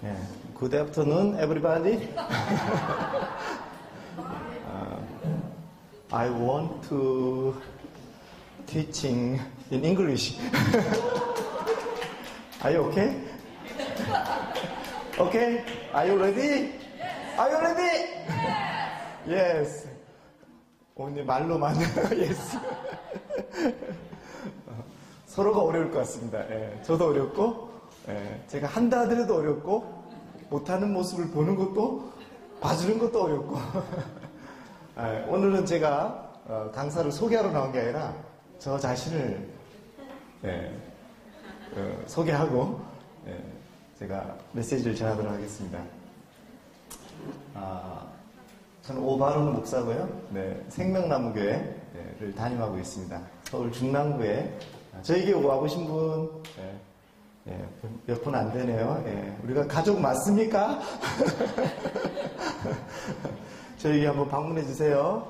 Yeah. Good afternoon, everybody. I want to teaching in English. Are you okay? Okay? Are you ready? Are you ready? Yes. 오늘 말로만 yes. 서로가 어려울 것 같습니다. 예, 저도 어렵고, 예, 제가 한다 하더라도 어렵고, 못하는 모습을 보는 것도, 봐주는 것도 어렵고. 예, 오늘은 제가 강사를 소개하러 나온 게 아니라 저 자신을 소개하고 제가 메시지를 전하도록 하겠습니다. 저는 오바론 목사고요. 네, 생명나무교회를 담임하고 있습니다. 서울 중랑구에 저에게 와보신 분 몇 분 안 되네요. 우리가 가족 맞습니까? 저에게 한번 방문해 주세요.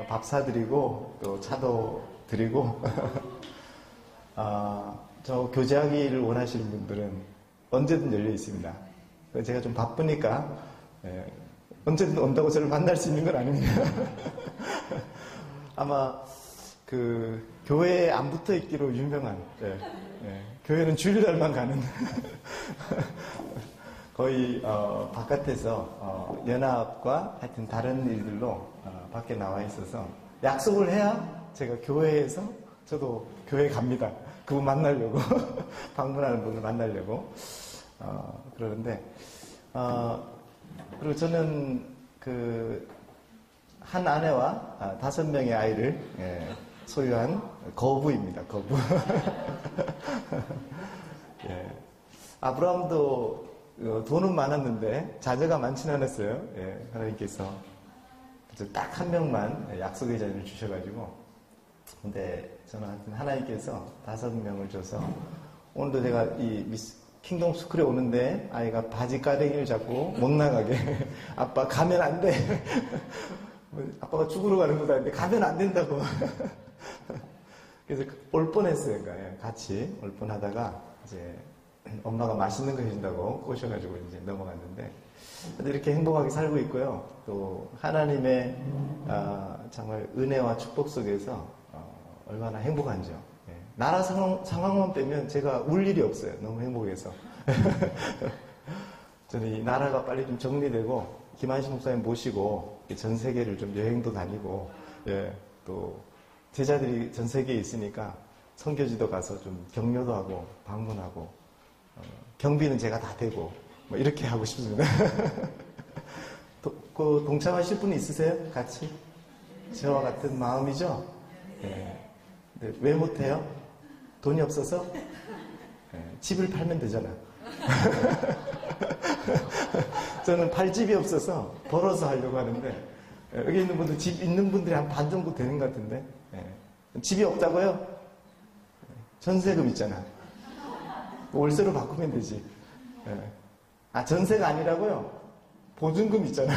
밥 사드리고 또 차도 드리고 저 교제하기를 원하시는 분들은 언제든 열려 있습니다. 제가 좀 바쁘니까 언제든 온다고 저를 만날 수 있는 건 아닙니다. 아마 그 교회에 안 붙어 있기로 유명한 교회는 주일날만 가는 거의 바깥에서 연합과 하여튼 다른 일들로 밖에 나와 있어서 약속을 해야 제가 교회에서 저도 교회 갑니다. 그분 만나려고 방문하는 분을 만나려고 그러는데 그리고 저는 그 한 아내와 5명의 아이를 소유한 거부입니다. 거부. 아브라함도 돈은 많았는데 자녀가 많지는 않았어요. 하나님께서 딱 한 명만 약속의 자녀를 주셔가지고. 근데 저는 하나님께서 5명을 줘서 오늘도 제가 이 킹덤 스쿨에 오는데 아이가 바지 가랭이를 잡고 못 나가게 아빠 가면 안 돼. 아빠가 죽으러 가는 것도 아닌데 가면 안 된다고. 그래서 올 뻔했어요. 그러니까 같이 올 뻔하다가 이제 엄마가 맛있는 거 해준다고 꼬셔가지고 이제 넘어갔는데 이렇게 행복하게 살고 있고요. 또 하나님의 정말 은혜와 축복 속에서 얼마나 행복한지요. 나라 상황만 빼면 제가 울 일이 없어요. 너무 행복해서. 저는 이 나라가 빨리 좀 정리되고 김한식 목사님 모시고 전 세계를 좀 여행도 다니고 또 제자들이 전 세계에 있으니까 선교지도 가서 좀 격려도 하고 방문하고 경비는 제가 다 대고 뭐 이렇게 하고 싶습니다. 그 동참하실 분이 있으세요? 같이? 저와 같은 마음이죠? 근데 왜 못해요? 돈이 없어서? 집을 팔면 되잖아. 저는 팔 집이 없어서 벌어서 하려고 하는데 여기 있는 분들 집 있는 분들이 한 반 정도 되는 것 같은데 집이 없다고요? 전세금 있잖아. 월세로 바꾸면 되지. 전세가 아니라고요? 보증금 있잖아.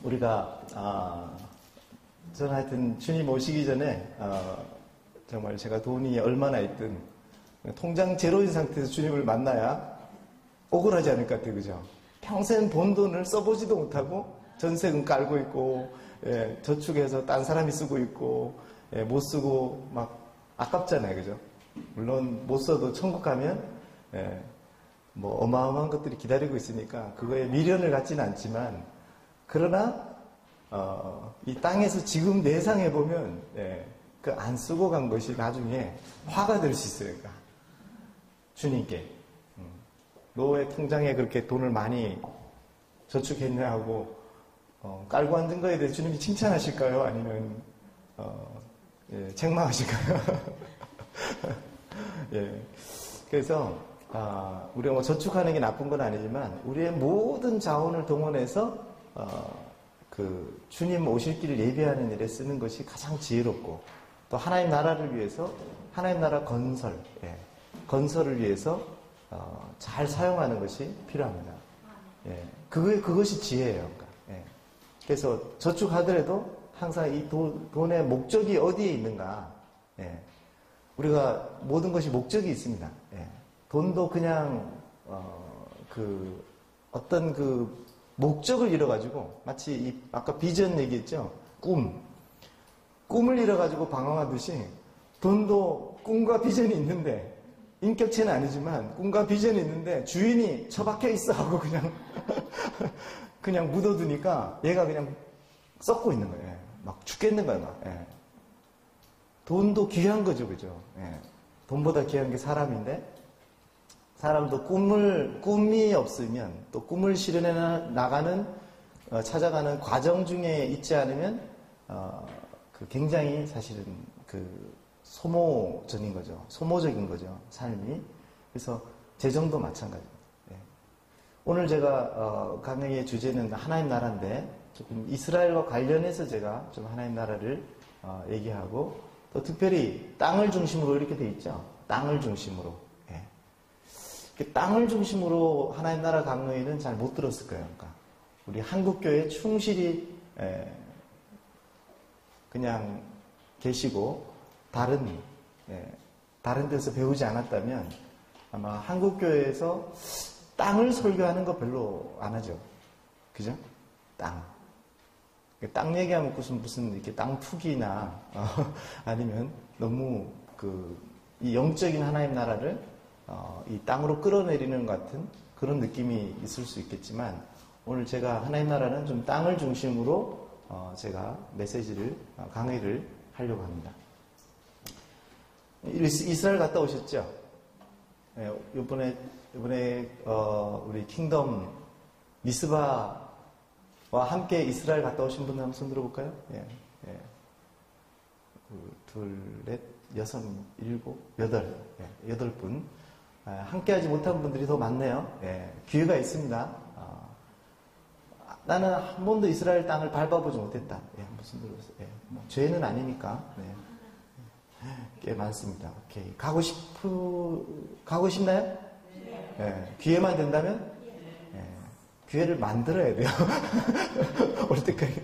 우리가 저는 하여튼 주님 오시기 전에 정말 제가 돈이 얼마나 있든 통장 제로인 상태에서 주님을 만나야 억울하지 않을 것 같아요. 그죠? 평생 번 돈을 써보지도 못하고 전세금 깔고 있고 저축해서 딴 사람이 쓰고 있고 못 쓰고 막 아깝잖아요. 그죠? 물론 못 써도 천국 가면 뭐 어마어마한 것들이 기다리고 있으니까 그거에 미련을 갖지는 않지만 그러나 이 땅에서 지금 내상해 보면 그 안 쓰고 간 것이 나중에 화가 될 수 있어요. 그러니까 주님께 너의 통장에 그렇게 돈을 많이 저축했냐 하고 깔고 앉은 거에 대해 주님이 칭찬하실까요? 아니면 책망하실까요? 그래서 우리가 뭐 저축하는 게 나쁜 건 아니지만 우리의 모든 자원을 동원해서 그 주님 오실 길을 예비하는 일에 쓰는 것이 가장 지혜롭고 또 하나님 나라를 위해서 하나님 나라 건설을 위해서 잘 사용하는 것이 필요합니다. 그것이 지혜예요. 그러니까. 그래서 저축하더라도 항상 이 돈의 목적이 어디에 있는가 우리가 모든 것이 목적이 있습니다. 예. 돈도 그냥 어떤 그 목적을 잃어가지고 마치 아까 비전 얘기했죠. 꿈을 잃어가지고 방황하듯이 돈도 꿈과 비전이 있는데 인격체는 아니지만 꿈과 비전이 있는데 주인이 처박혀 있어 하고 그냥 묻어두니까 얘가 그냥 썩고 있는 거예요. 막 죽겠는 거예요. 막. 예. 돈도 귀한 거죠, 그죠? 예. 돈보다 귀한 게 사람인데 사람도 꿈이 없으면 또 꿈을 실현해 나가는 찾아가는 과정 중에 있지 않으면 굉장히 사실은 소모적인 거죠, 삶이. 그래서 재정도 마찬가지입니다. 예. 오늘 제가 강의의 주제는 하나님 나라인데 조금 이스라엘과 관련해서 제가 좀 하나님 나라를 얘기하고 또 특별히 땅을 중심으로 이렇게 돼 있죠. 땅을 중심으로. 예. 땅을 중심으로 하나님 나라 강의는 잘 못 들었을 거예요. 그러니까 우리 한국교회 충실히 그냥 계시고 다른 데서 배우지 않았다면 아마 한국교회에서 땅을 설교하는 거 별로 안 하죠. 그죠? 땅 얘기하면 무슨 이렇게 땅 투기나 아니면 너무 이 영적인 하나님 나라를 이 땅으로 끌어내리는 것 같은 그런 느낌이 있을 수 있겠지만 오늘 제가 하나님 나라는 좀 땅을 중심으로 제가 강의를 하려고 합니다. 이스라엘 갔다 오셨죠? 네, 이번에 우리 킹덤 미스바와 함께 이스라엘 갔다 오신 분들 한번 손 들어볼까요? 예, 예. 둘, 넷, 여섯, 일곱, 여덟 분. 함께 하지 못한 분들이 더 많네요. 예, 기회가 있습니다. 나는 한 번도 이스라엘 땅을 밟아보지 못했다. 예, 한번 손 들어보세요. 예, 죄는 아니니까. 네. 꽤 많습니다. 오케이. 가고 싶나요? 네. 예, 기회만 된다면? 예, 기회를 만들어야 돼요. 올 때까지.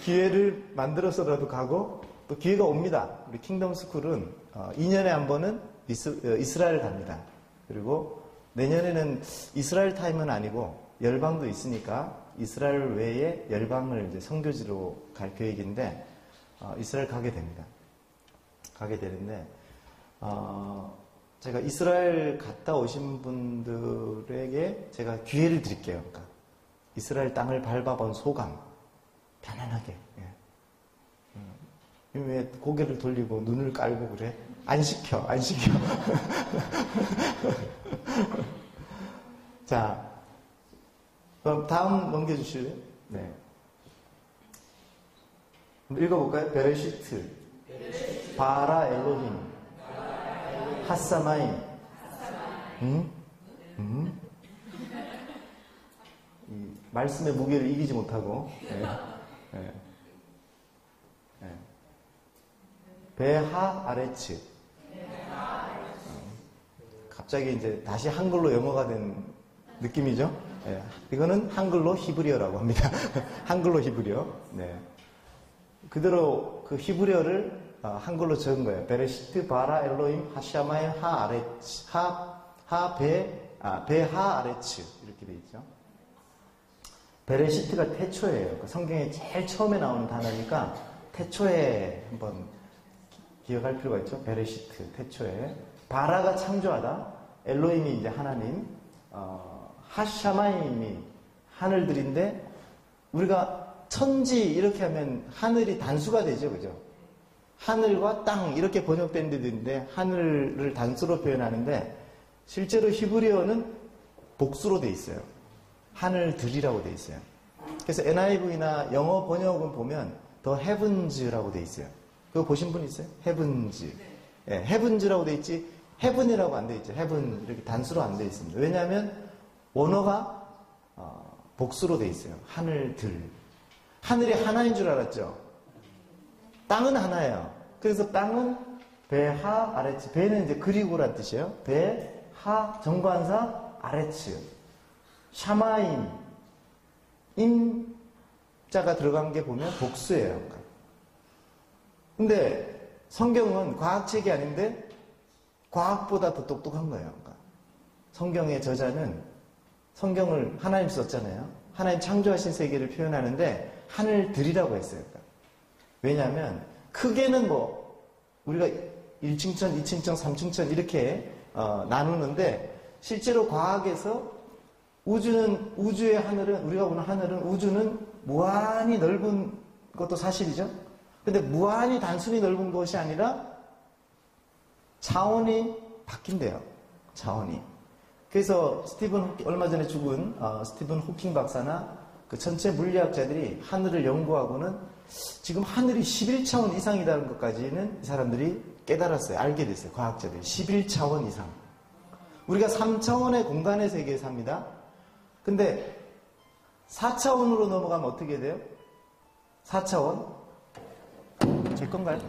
기회를 만들어서라도 가고, 또 기회가 옵니다. 우리 킹덤 스쿨은 2년에 한 번은 이스라엘 갑니다. 그리고 내년에는 이스라엘 타임은 아니고 열방도 있으니까 이스라엘 외에 열방을 이제 선교지로 갈 계획인데 이스라엘 가게 됩니다. 가게 되는데 제가 이스라엘 갔다 오신 분들에게 제가 기회를 드릴게요. 그러니까 이스라엘 땅을 밟아본 소감 편안하게. 예. 왜 고개를 돌리고 눈을 깔고 그래? 안 시켜. 자, 그럼 다음 넘겨주실래요? 네. 한번 읽어볼까요? 베레시트, 바라 엘로힘, 핫사마임. 이 말씀의 무게를 이기지 못하고. 네. 네. 네. 베하 아레츠. 갑자기 이제 다시 한글로 영어가 된 느낌이죠? 네. 이거는 한글로 히브리어라고 합니다. 한글로 히브리어. 네. 그대로 그 히브리어를 한글로 적은 거예요. 베레시트 바라 엘로임 하샤마임 하 아레츠 베하 아레츠 이렇게 돼 있죠. 베레시트가 태초예요. 그러니까 성경에 제일 처음에 나오는 단어니까 태초에 한번 기억할 필요가 있죠. 베레시트 태초에 바라가 창조하다, 엘로임이 이제 하나님, 하샤마임이 하늘들인데 우리가 천지 이렇게 하면 하늘이 단수가 되죠, 그죠? 하늘과 땅 이렇게 번역된 데도 있는데 하늘을 단수로 표현하는데 실제로 히브리어는 복수로 돼 있어요. 하늘들이라고 돼 있어요. 그래서 NIV나 영어 번역은 보면 더 heavens라고 돼 있어요. 그거 보신 분 있어요? heavens. 예, heavens라고 돼 있지 heaven이라고 안 돼 있죠. heaven 이렇게 단수로 안 돼 있습니다. 왜냐하면 원어가 복수로 돼 있어요. 하늘들. 하늘이 하나인 줄 알았죠? 땅은 하나예요. 그래서 땅은 베하 아레츠. 베는 이제 그리고란 뜻이에요. 베하 정관사 아레츠. 샤마임 임자가 들어간 게 보면 복수예요. 근데 성경은 과학책이 아닌데 과학보다 더 똑똑한 거예요. 그러니까 성경의 저자는 성경을 하나님 썼잖아요. 하나님 창조하신 세계를 표현하는데 하늘들이라고 했어요. 그러니까. 왜냐하면 크게는 뭐 우리가 1층천, 2층천, 3층천 이렇게 나누는데 실제로 과학에서 우주의 하늘은 우리가 보는 하늘은 우주는 무한히 넓은 것도 사실이죠. 근데 무한히 단순히 넓은 것이 아니라 차원이 바뀐대요. 차원이. 그래서 얼마 전에 죽은 스티븐 호킹 박사나 그 전체 물리학자들이 하늘을 연구하고는 지금 하늘이 11차원 이상이라는 것까지는 이 사람들이 깨달았어요. 알게 됐어요. 과학자들이. 11차원 이상. 우리가 3차원의 공간의 세계에 삽니다. 근데 4차원으로 넘어가면 어떻게 돼요? 4차원? 제 건가요?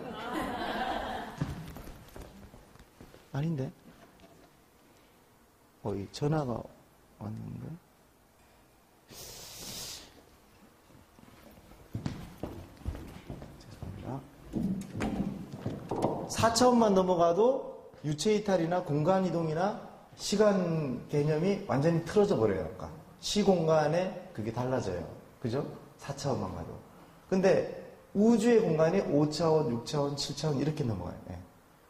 아닌데? 이 전화가 왔는데? 죄송합니다. 4차원만 넘어가도 유체이탈이나 공간이동이나 시간 개념이 완전히 틀어져 버려요. 그러니까 시공간에 그게 달라져요. 그죠? 4차원만 가도. 근데 우주의 공간이 5차원, 6차원, 7차원 이렇게 넘어가요. 네.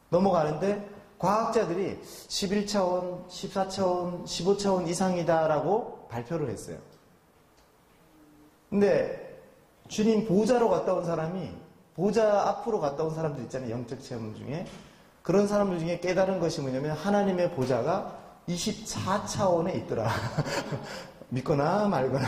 넘어가는데 과학자들이 11차원, 14차원, 15차원 이상이다라고 발표를 했어요. 근데 주님 보좌로 갔다 온 사람이 보좌 앞으로 갔다 온 사람들 있잖아요. 영적 체험 중에. 그런 사람들 중에 깨달은 것이 뭐냐면 하나님의 보좌가 24차원에 있더라. 믿거나 말거나.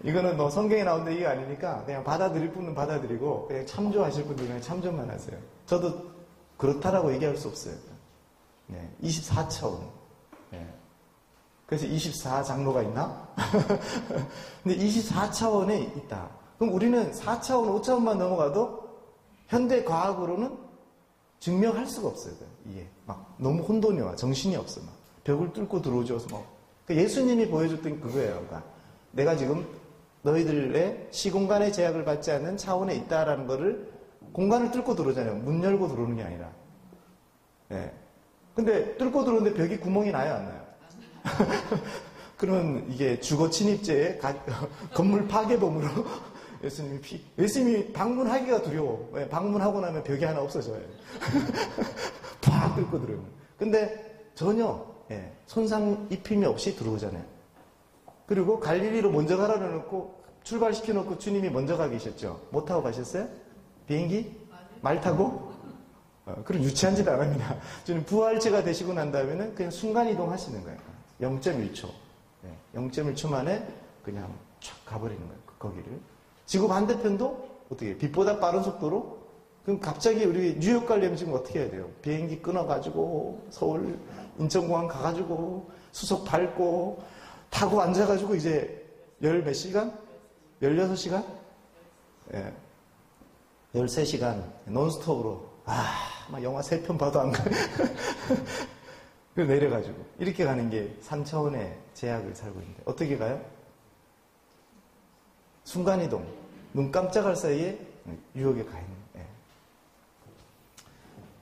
이거는 뭐 성경에 나온 얘기가 아니니까 그냥 받아들일 분은 받아들이고 그냥 참조하실 분들은 그냥 참조만 하세요. 저도 그렇다라고 얘기할 수 없어요. 네, 24차원. 네. 그래서 24장로가 있나? 근데 24차원에 있다. 그럼 우리는 4차원, 5차원만 넘어가도 현대 과학으로는 증명할 수가 없어요. 이게 막 너무 혼돈이 와. 정신이 없어. 막 벽을 뚫고 들어오죠. 뭐. 예수님이 보여줬던 그거예요. 그러니까 내가 지금 너희들의 시공간의 제약을 받지 않는 차원에 있다라는 거를 공간을 뚫고 들어오잖아요. 문 열고 들어오는 게 아니라. 예. 근데 뚫고 들어오는데 벽이 구멍이 나요, 안 나요? 그러면 이게 주거 침입죄의 건물 파괴범으로 예수님이 방문하기가 두려워. 예, 방문하고 나면 벽이 하나 없어져요. 팍 뚫고 들어오면. 근데 전혀 손상 입힘이 없이 들어오잖아요. 그리고 갈릴리로 먼저 가라 놓고 출발시켜 놓고 주님이 먼저 가 계셨죠. 뭐 타고 가셨어요? 비행기? 말 타고? 그럼 유치한 짓 안 합니다. 주님 부활체가 되시고 난 다음에는 그냥 순간이동 하시는 거예요. 0.1초. 0.1초 만에 그냥 촥 가버리는 거예요. 거기를. 지구 반대편도 어떻게 빛보다 빠른 속도로 그럼 갑자기 우리 뉴욕 가려면 지금 어떻게 해야 돼요? 비행기 끊어가지고 서울 인천공항 가가지고 수속 밟고 타고 앉아가지고 이제 몇 시간? 16시간? 13시간 논스톱으로 막 영화 3편 봐도 안 가요. 그래서 내려가지고 이렇게 가는 게 3차원의 제약을 살고 있는데 어떻게 가요? 순간이동. 눈 깜짝할 사이에 유혹에 가 있는.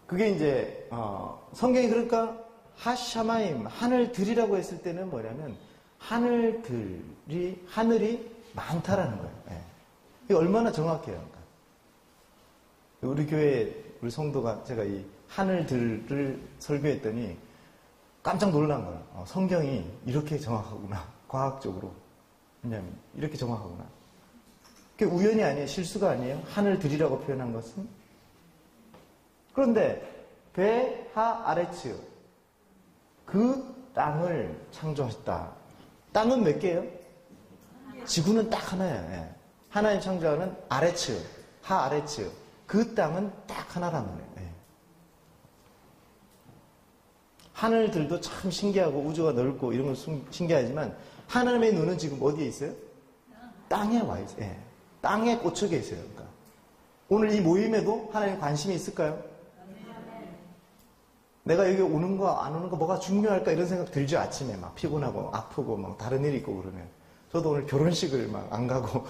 그게 이제 성경이 그러니까 하샤마임 하늘들이라고 했을 때는 뭐냐면 하늘이 많다라는 거예요. 이게 얼마나 정확해요. 그러니까. 우리 교회 우리 성도가 제가 이 하늘들을 설교했더니 깜짝 놀란 거예요. 성경이 이렇게 정확하구나. 과학적으로. 왜냐하면 이렇게 정확하구나. 그게 우연이 아니에요. 실수가 아니에요. 하늘들이라고 표현한 것은. 그런데 베하 아레츠 그 땅을 창조하셨다. 땅은 몇 개예요? 지구는 딱 하나예요. 하나님 창조하는 아레츠, 하 아레츠. 그 땅은 딱 하나란 말이에요. 하늘들도 참 신기하고 우주가 넓고 이런 건 신기하지만 하나님의 눈은 지금 어디에 있어요? 땅에 와 있어요. 땅에 꽂혀 계세요. 그러니까. 오늘 이 모임에도 하나님 관심이 있을까요? 내가 여기 오는 거 안 오는 거 뭐가 중요할까 이런 생각 들죠. 아침에 막 피곤하고 아프고 막 다른 일이 있고 그러면 저도 오늘 결혼식을 막 안 가고,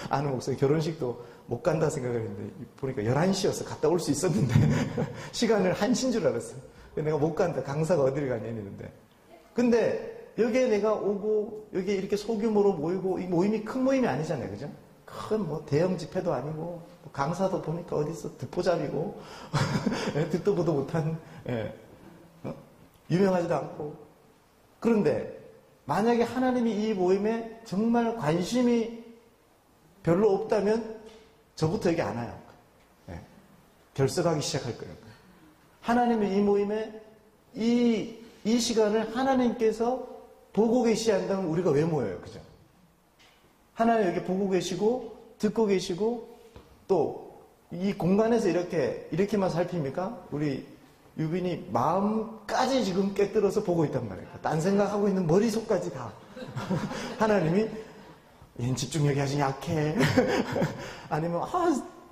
아는 목사님 결혼식도 못 간다 생각을 했는데, 보니까 11시였어. 갔다 올 수 있었는데, 시간을 1시인 줄 알았어. 내가 못 간다. 강사가 어디를 가냐 했는데. 근데, 여기에 내가 오고, 여기에 이렇게 소규모로 모이고, 이 모임이 큰 모임이 아니잖아요. 그죠? 큰 뭐 대형 집회도 아니고, 강사도 보니까 어디서 듣보잡이고, 듣도 보도 못한, 유명하지도 않고. 그런데, 만약에 하나님이 이 모임에 정말 관심이 별로 없다면 저부터 여기 안 와요. 결석하기 시작할 거예요. 하나님이 이 모임에 이 시간을 하나님께서 보고 계시지 않다면 우리가 왜 모여요? 그죠? 하나님 여기 보고 계시고 듣고 계시고 또 이 공간에서 이렇게만 살핍니까? 우리 유빈이 마음까지 지금 깨뜨려서 보고 있단 말이에요. 딴 생각하고 있는 머릿속까지 다. 하나님이 얘는 집중력이 아주 약해. 아니면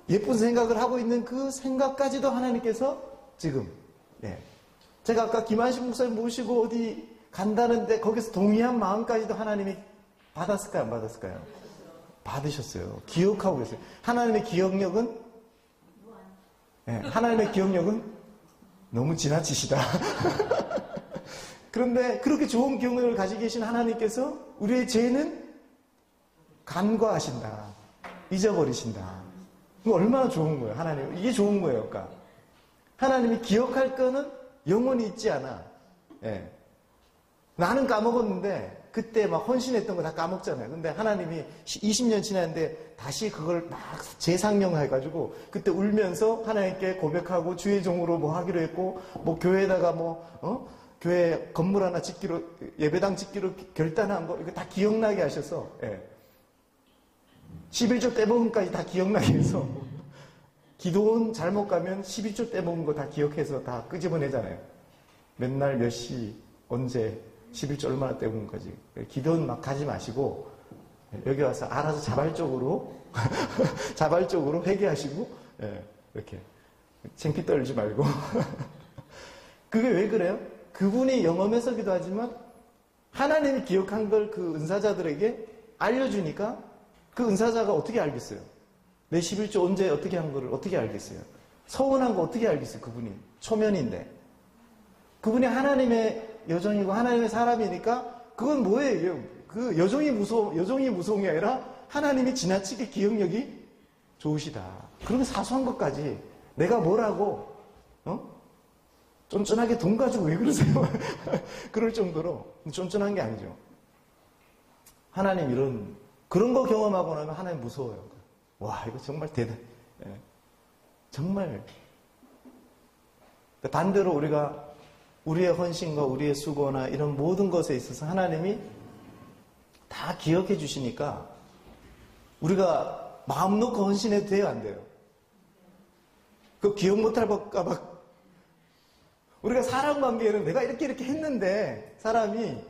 예쁜 생각을 하고 있는 그 생각까지도 하나님께서 지금 제가 아까 김한식 목사님 모시고 어디 간다는데 거기서 동의한 마음까지도 하나님이 받았을까요? 안 받았을까요? 받으셨어요. 기억하고 계세요. 하나님의 기억력은 하나님의 기억력은 너무 지나치시다. 그런데 그렇게 좋은 기억력을 가지고 계신 하나님께서 우리의 죄는 간과하신다. 잊어버리신다. 이거 얼마나 좋은 거예요, 하나님. 이게 좋은 거예요, 그러니까. 하나님이 기억할 거는 영원히 잊지 않아. 나는 까먹었는데, 그때 막 헌신했던 거 다 까먹잖아요. 근데 하나님이 20년 지났는데 다시 그걸 막 재상영해가지고, 그때 울면서 하나님께 고백하고 주의 종으로 뭐 하기로 했고, 뭐 교회에다가 교회 건물 하나 짓기로, 예배당 짓기로 결단한 거, 이거 다 기억나게 하셔서, 11조 떼먹음까지 다 기억나게 해서, 기도원 잘못 가면 11조 떼먹은 거 다 기억해서 다 끄집어내잖아요. 맨날 몇 시, 언제, 11조 얼마나 떼먹은 거지. 기도원 막 가지 마시고, 여기 와서 알아서 자발적으로 회개하시고, 이렇게. 창피 떨지 말고. 그게 왜 그래요? 그분이 영험해서 기도하지만, 하나님이 기억한 걸 그 은사자들에게 알려주니까, 그 은사자가 어떻게 알겠어요? 내 11조 언제 어떻게 한 거를 어떻게 알겠어요? 서운한 거 어떻게 알겠어요? 그분이. 초면인데. 그분이 하나님의 여종이고 하나님의 사람이니까 그건 뭐예요? 그 여종이 무서운 게 아니라 하나님이 지나치게 기억력이 좋으시다. 그러면 사소한 것까지 내가 뭐라고 쫀쫀하게 돈 가지고 왜 그러세요? 그럴 정도로 쫀쫀한 게 아니죠. 하나님 그런 거 경험하고 나면 하나님 무서워요. 와, 이거 정말 대단. 정말. 반대로 우리가 우리의 헌신과 우리의 수고나 이런 모든 것에 있어서 하나님이 다 기억해 주시니까 우리가 마음 놓고 헌신해도 돼요, 안 돼요? 그 기억 못할까 봐. 우리가 사람 관계에는 내가 이렇게 했는데 사람이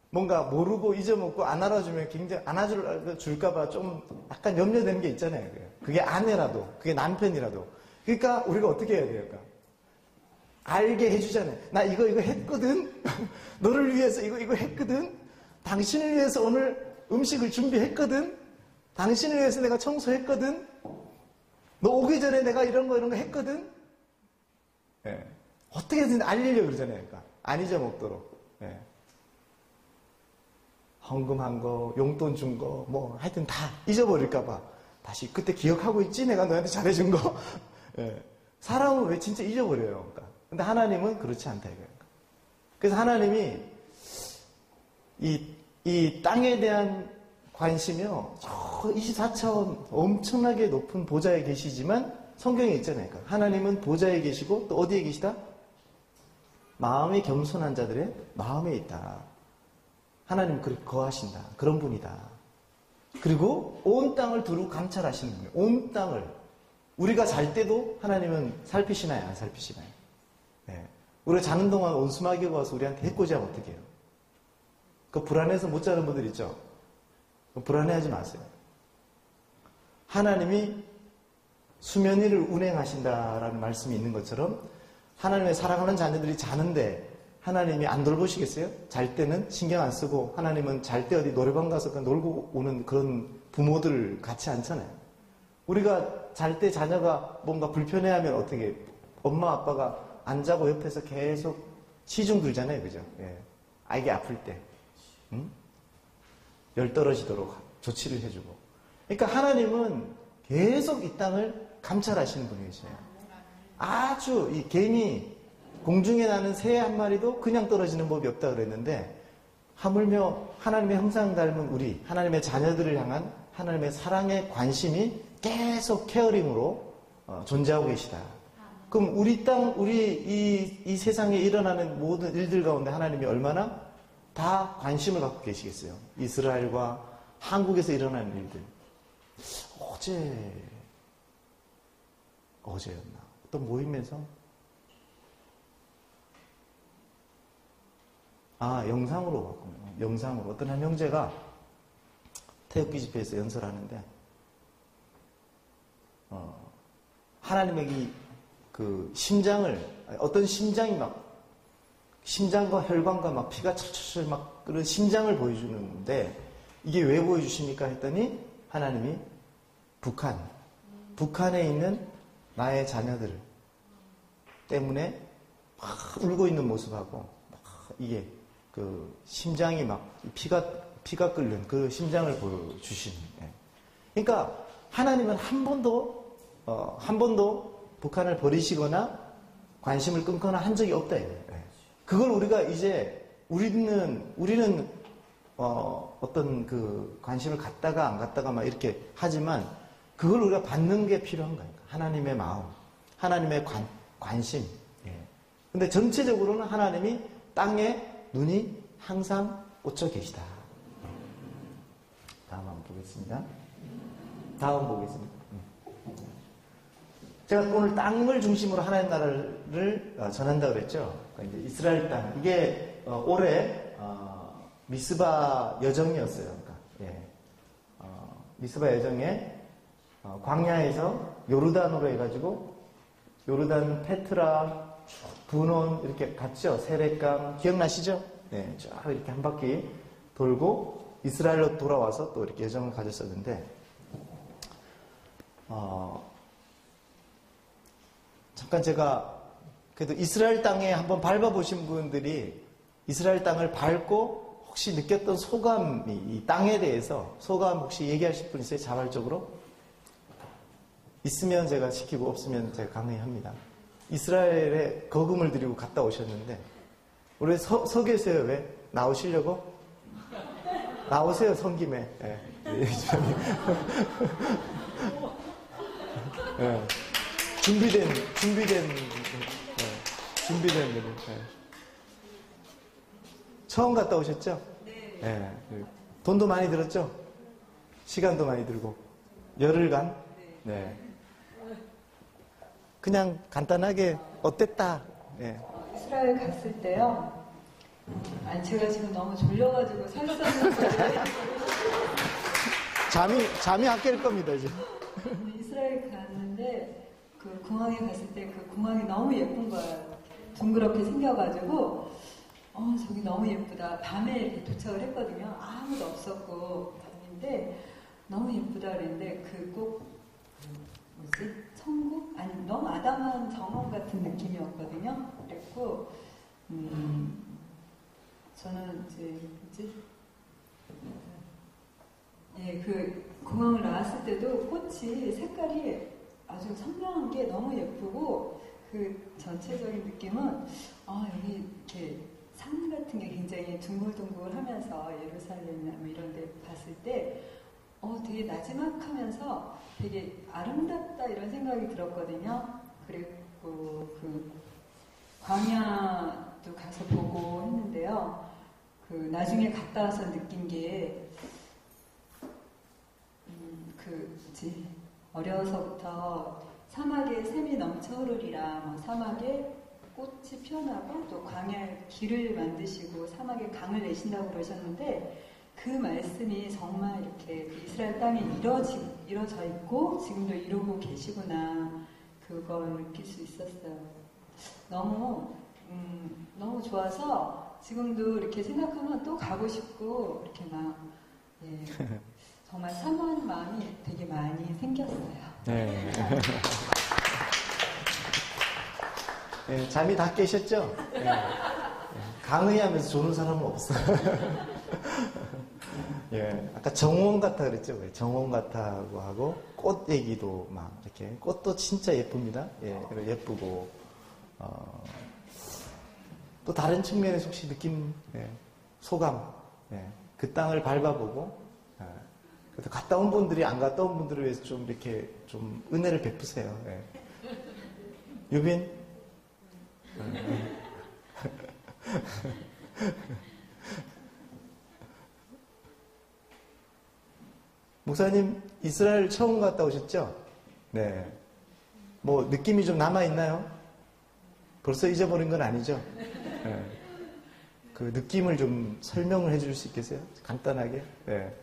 뭔가 모르고 잊어먹고 안 알아주면 굉장히 안 알아줄까봐 좀 약간 염려되는 게 있잖아요. 그게 아내라도, 그게 남편이라도. 그러니까 우리가 어떻게 해야 돼요? 그러니까 알게 해주잖아요. 나 이거 했거든? 너를 위해서 이거 했거든? 당신을 위해서 오늘 음식을 준비했거든? 당신을 위해서 내가 청소했거든? 너 오기 전에 내가 이런 거 했거든? 어떻게든 알리려고 그러잖아요. 그러니까 안 잊어먹도록. 헌금한 거, 용돈 준 거, 뭐 하여튼 다 잊어버릴까봐 다시 그때 기억하고 있지? 내가 너한테 잘해준 거. 사람은 왜 진짜 잊어버려요? 그러니까. 근데 하나님은 그렇지 않다 이거예요. 그래서 하나님이 이 땅에 대한 관심이요, 저 24차원 엄청나게 높은 보좌에 계시지만 성경에 있잖아요. 그러니까 하나님은 보좌에 계시고 또 어디에 계시다? 마음이 겸손한 자들의 마음에 있다. 하나님은 그렇게 거하신다. 그런 분이다. 그리고 온 땅을 두루 감찰하시는 분이에요. 온 땅을. 우리가 잘 때도 하나님은 살피시나요? 안 살피시나요? 우리가 자는 동안 온수마귀가 와서 우리한테 해코지하면 어떡해요? 그 불안해서 못 자는 분들 있죠? 불안해하지 마세요. 하나님이 수면 위를 운행하신다라는 말씀이 있는 것처럼 하나님의 사랑하는 자녀들이 자는데 하나님이 안 돌보시겠어요? 잘 때는 신경 안 쓰고 하나님은 잘 때 어디 노래방 가서 그냥 놀고 오는 그런 부모들 같지 않잖아요. 우리가 잘 때 자녀가 뭔가 불편해하면 어떻게 엄마 아빠가 안 자고 옆에서 계속 시중 들잖아요. 그죠? 예. 아이게 아플 때 응? 열 떨어지도록 조치를 해주고. 그러니까 하나님은 계속 이 땅을 감찰하시는 분이세요. 아주 이 개미 공중에 나는 새 한 마리도 그냥 떨어지는 법이 없다 그랬는데 하물며 하나님의 형상 닮은 우리 하나님의 자녀들을 향한 하나님의 사랑의 관심이 계속 케어링으로 존재하고 계시다. 그럼 우리 땅, 이 세상에 일어나는 모든 일들 가운데 하나님이 얼마나 다 관심을 갖고 계시겠어요. 이스라엘과 한국에서 일어나는 일들. 어제였나? 어떤 모임에서 영상으로 봤군요. 영상으로. 어떤 한 형제가 태극기 집회에서 연설하는데, 하나님의 그 어떤 심장이 심장과 혈관과 막 피가 철철철 막 그런 심장을 보여주는데, 이게 왜 보여주십니까? 했더니, 하나님이 북한에 있는 나의 자녀들 때문에 막 울고 있는 모습하고, 막 이게 그 심장이 막 피가 끓는 그 심장을 보여주시는. 그러니까 하나님은 한 번도 북한을 버리시거나 관심을 끊거나 한 적이 없다 이거예요. 그걸 우리가 이제 우리는 어떤 그 관심을 갖다가 안 갖다가 막 이렇게 하지만 그걸 우리가 받는 게 필요한 거예요. 하나님의 마음, 하나님의 관심. 근데 전체적으로는 하나님이 땅에 눈이 항상 꽂혀 계시다. 다음 한번 보겠습니다. 제가 오늘 땅을 중심으로 하나님 나라를 전한다고 그랬죠. 그러니까 이제 이스라엘 땅. 이게 올해 미스바 여정이었어요. 그러니까, 미스바 여정에 광야에서 요르단으로 해가지고 요르단, 페트라, 분온 이렇게 갔죠. 세례강 기억나시죠? 네, 쫙 이렇게 한 바퀴 돌고 이스라엘로 돌아와서 또 이렇게 여정을 가졌었는데 잠깐 제가 그래도 이스라엘 땅에 한번 밟아보신 분들이 이스라엘 땅을 밟고 혹시 느꼈던 소감이 이 땅에 대해서 소감 혹시 얘기하실 분 있어요? 자발적으로? 있으면 제가 시키고 없으면 제가 강의합니다. 이스라엘에 거금을 들이고 갔다 오셨는데 우리 서 계세요. 왜? 나오시려고? 나오세요. 성김에. 예. 예. 준비된 분들. 예. 처음 갔다 오셨죠? 네. 예. 돈도 많이 들었죠? 시간도 많이 들고 열흘간. 네. 그냥 간단하게 어땠다. 예. 이스라엘 갔을 때요. 제가 지금 너무 졸려가지고 살 수 없는 거예요. 잠이 학깰 겁니다 이제. 이스라엘 갔는데 그 공항에 갔을 때 그 공항이 너무 예쁜 거예요. 둥그렇게 생겨가지고 저기 너무 예쁘다. 밤에 이렇게 도착을 했거든요. 아무도 없었고 밤인데 너무 예쁘다 그랬는데 천국? 아니 너무 아담한 정원 같은 느낌이었거든요. 그랬고 저는 그 공항을 나왔을 때도 꽃이 색깔이 아주 선명한 게 너무 예쁘고 그 전체적인 느낌은 여기 이렇게 산 같은 게 굉장히 둥글둥글하면서 예루살렘이나 뭐 이런 데 봤을 때 되게 나지막하면서 되게 아름답다 이런 생각이 들었거든요. 그리고 그 광야도 가서 보고 했는데요. 그 나중에 갔다 와서 느낀 게 어려서부터 사막에 샘이 넘쳐 흐르리라, 뭐 사막에 꽃이 피어나고 또 광야에 길을 만드시고 사막에 강을 내신다고 그러셨는데 그 말씀이 정말 이렇게 그 이스라엘 땅에 이루어져 있고 지금도 이루고 계시구나 그걸 느낄 수 있었어요. 너무 너무 좋아서 지금도 이렇게 생각하면 또 가고 싶고 이렇게 막 예, 정말 사모하는 마음이 되게 많이 생겼어요. 네. 네, 잠이 다 깨셨죠? 네. 강의하면서 조는 사람은 없어요. 예, 아까 정원 같아 그랬죠? 정원 같다고 하고 꽃 얘기도 막 이렇게 꽃도 진짜 예쁩니다. 예, 예쁘고 또 다른 측면에서 혹시 느낀 소감, 그 땅을 밟아보고 그래서 갔다 온 분들이 안 갔다 온 분들을 위해서 좀 이렇게 좀 은혜를 베푸세요. 유빈? 목사님, 이스라엘 처음 갔다 오셨죠? 네. 뭐, 느낌이 좀 남아있나요? 벌써 잊어버린 건 아니죠? 네. 그 느낌을 좀 설명을 해줄 수 있겠어요? 간단하게? 네.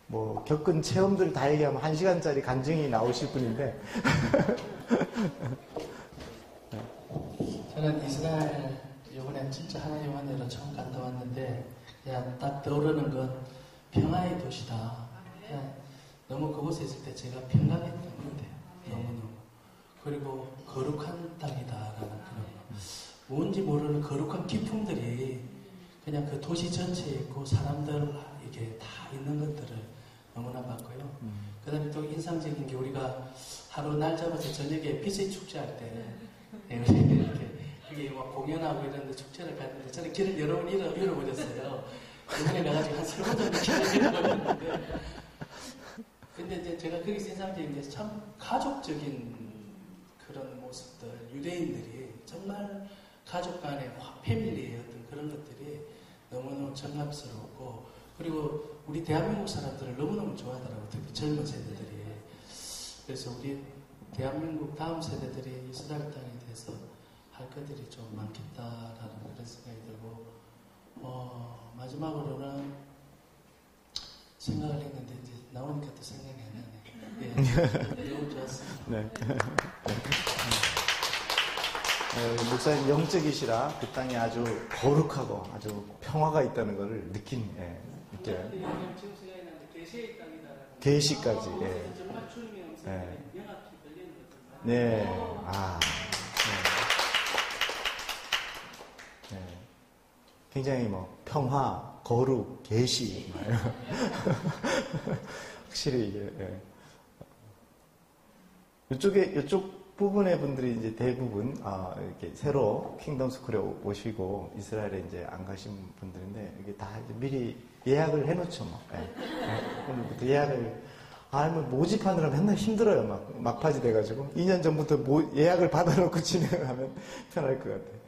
뭐, 겪은 체험들 다 얘기하면 1시간짜리 간증이 나오실 분인데. 저는 이스라엘, 이번에 진짜 하나님 은혜로 처음 갔다 왔는데, 그냥 딱 떠오르는 건 평화의 도시다. 너무 그곳에 있을 때 제가 평강했던 것 같아요. 너무너무. 그리고 거룩한 땅이다라는 그런 뭔지 모르는 거룩한 기품들이 그냥 그 도시 전체에 있고 사람들 이게 다 있는 것들을 너무나 봤고요. 그 다음에 또 인상적인 게 우리가 하루 날 잡아서 저녁에 빛의 축제할 때 이렇게 막 공연하고 이런데 축제를 갔는데 저는 길을 여러 번 잃어버렸어요. 이번에 가가지고 한 3번 정도 길을 잃어버렸는데 근데 이제 제가 거기서 인상적인 게 참 가족적인 그런 모습들, 유대인들이 정말 가족 간의 패밀리의 어떤 그런 것들이 너무너무 정감스럽고 그리고 우리 대한민국 사람들을 너무너무 좋아하더라고요. 특히 젊은 세대들이. 그래서 우리 대한민국 다음 세대들이 이스라엘 땅에 대해서 할 것들이 좀 많겠다라는 그런 생각이 들고 마지막으로는 생각을 했는데 이제 나오니까 또 생각이 안 나네. 예, 너무 좋았습니다. 네. 목사님 영적이시라 그 땅이 아주 거룩하고 아주 평화가 있다는 것을 느껴요. 지금 생각이 나는데 계시의 땅이다. 계시까지. 정말 주님의 음성이 명확히 들리는 것들. 네. 네. 굉장히 뭐 평화, 거룩, 계시 확실히 이게 이쪽 부분의 분들이 이제 대부분 이렇게 새로 킹덤 스쿨에 오시고 이스라엘에 이제 안 가신 분들인데 이게 다 이제 미리 예약을 해놓죠, 뭐. 오늘부터 예약을 뭐 모집하느라 맨날 힘들어요, 막바지 돼가지고 2년 전부터 예약을 받아놓고 진행하면 편할 것 같아요.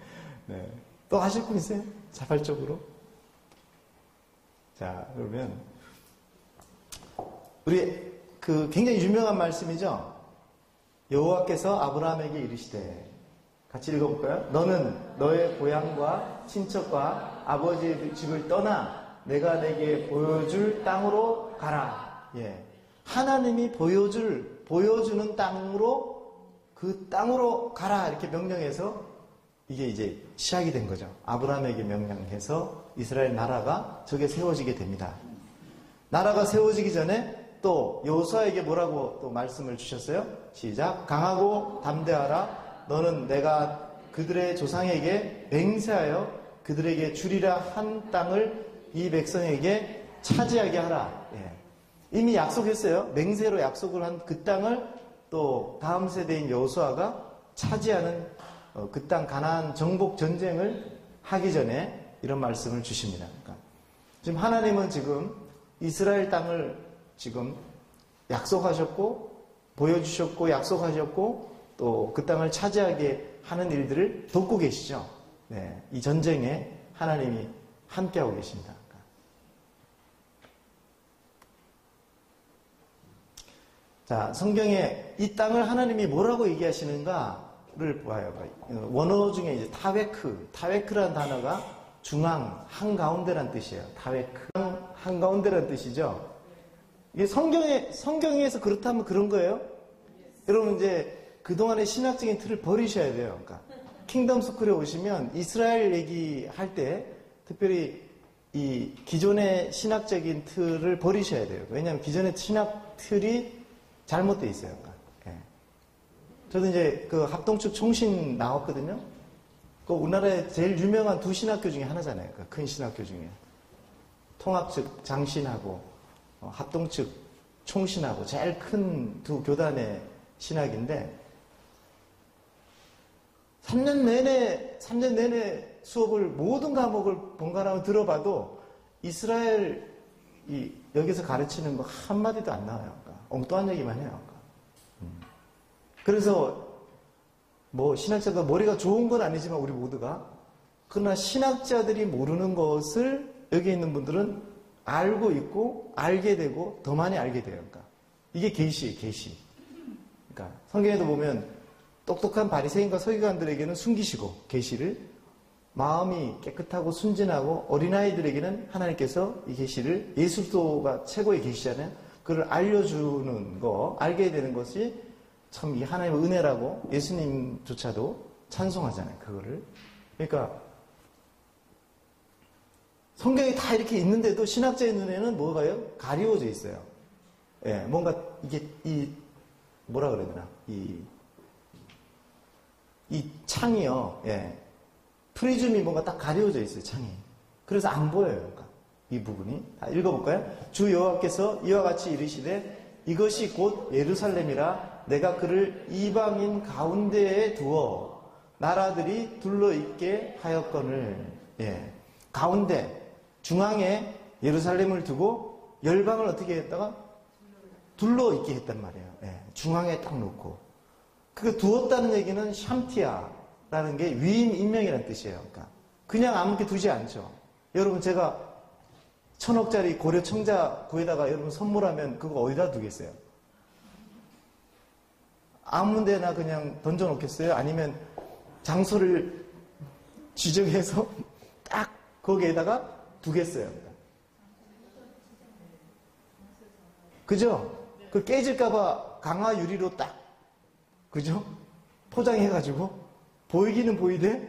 네. 또 하실 분 있어요? 자발적으로? 자, 그러면 우리 그 굉장히 유명한 말씀이죠. 여호와께서 아브라함에게 이르시되 같이 읽어볼까요? 너는 너의 고향과 친척과 아버지의 집을 떠나 내가 내게 보여줄 땅으로 가라. 예. 하나님이 보여주는 땅으로 그 땅으로 가라 이렇게 명령해서 이게 이제 시작이 된 거죠. 아브라함에게 명령해서 이스라엘 나라가 저게 세워지게 됩니다. 나라가 세워지기 전에 또 여호수아에게 뭐라고 또 말씀을 주셨어요? 시작. 강하고 담대하라. 너는 내가 그들의 조상에게 맹세하여 그들에게 주리라 한 땅을 이 백성에게 차지하게 하라. 예. 이미 약속했어요. 맹세로 약속을 한 그 땅을 또 다음 세대인 여호수아가 차지하는 그 땅 가나안 정복 전쟁을 하기 전에 이런 말씀을 주십니다. 그러니까 지금 하나님은 지금 이스라엘 땅을 지금 약속하셨고 보여주셨고 약속하셨고 또 그 땅을 차지하게 하는 일들을 돕고 계시죠. 네, 이 전쟁에 하나님이 함께하고 계십니다. 자, 성경에 이 땅을 하나님이 뭐라고 얘기하시는가를 보아요. 원어 중에 이제 타웨크라는 단어가 중앙, 한가운데란 뜻이에요. 타웨크, 한가운데란 뜻이죠. 이게 성경에서 그렇다면 그런 거예요? 여러분 이제 그동안의 신학적인 틀을 버리셔야 돼요. 그러니까 킹덤 스쿨에 오시면 이스라엘 얘기할 때 특별히 이 기존의 신학적인 틀을 버리셔야 돼요. 왜냐하면 기존의 신학 틀이 잘못되어 있어요. 예. 저도 이제 그 합동측 총신 나왔거든요. 그 우리나라에 제일 유명한 두 신학교 중에 하나잖아요. 그 큰 신학교 중에. 통합측 장신하고 합동측 총신하고 제일 큰 두 교단의 신학인데 3년 내내 수업을 모든 과목을 번갈아 들어봐도 이스라엘 여기서 가르치는 거 한마디도 안 나와요. 그러니까 엉뚱한 얘기만 해요. 그러니까. 그래서 뭐 신학자가 머리가 좋은 건 아니지만 우리 모두가 그러나 신학자들이 모르는 것을 여기 있는 분들은 알고 있고 알게 되고 더 많이 알게 돼요. 그러니까 이게 계시예요. 계시. 그러니까 성경에도 보면 똑똑한 바리새인과 서기관들에게는 숨기시고 계시를 마음이 깨끗하고 순진하고 어린아이들에게는 하나님께서 이 계시를 예수도가 최고의 계시잖아요. 그걸 알려주는 거, 알게 되는 것이 참 이 하나님의 은혜라고 예수님조차도 찬송하잖아요. 그거를. 그러니까 성경이 다 이렇게 있는데도 신학자의 눈에는 뭐가요? 가리워져 있어요. 예, 뭔가 이게 뭐라 그래야 되나? 이 창이요. 예. 프리즘이 뭔가 딱 가려져 있어요, 창이. 그래서 안 보여요. 그러니까 이 부분이. 읽어볼까요? 주 여호와께서 이와 같이 이르시되 이것이 곧 예루살렘이라 내가 그를 이방인 가운데에 두어 나라들이 둘러있게 하였거늘. 예. 가운데, 중앙에 예루살렘을 두고 열방을 어떻게 했다가? 둘러있게 했단 말이에요. 예. 중앙에 딱 놓고. 그 두었다는 얘기는 샴티아라는 게 위임 임명이라는 뜻이에요. 그러니까 그냥 아무렇게 두지 않죠. 여러분 제가 1,000억짜리 고려 청자 구에다가 여러분 선물하면 그거 어디다 두겠어요? 아무 데나 그냥 던져놓겠어요? 아니면 장소를 지정해서 딱 거기에다가 두겠어요? 그죠? 그 깨질까봐 강화 유리로 딱 그죠? 포장해가지고 보이기는 보이되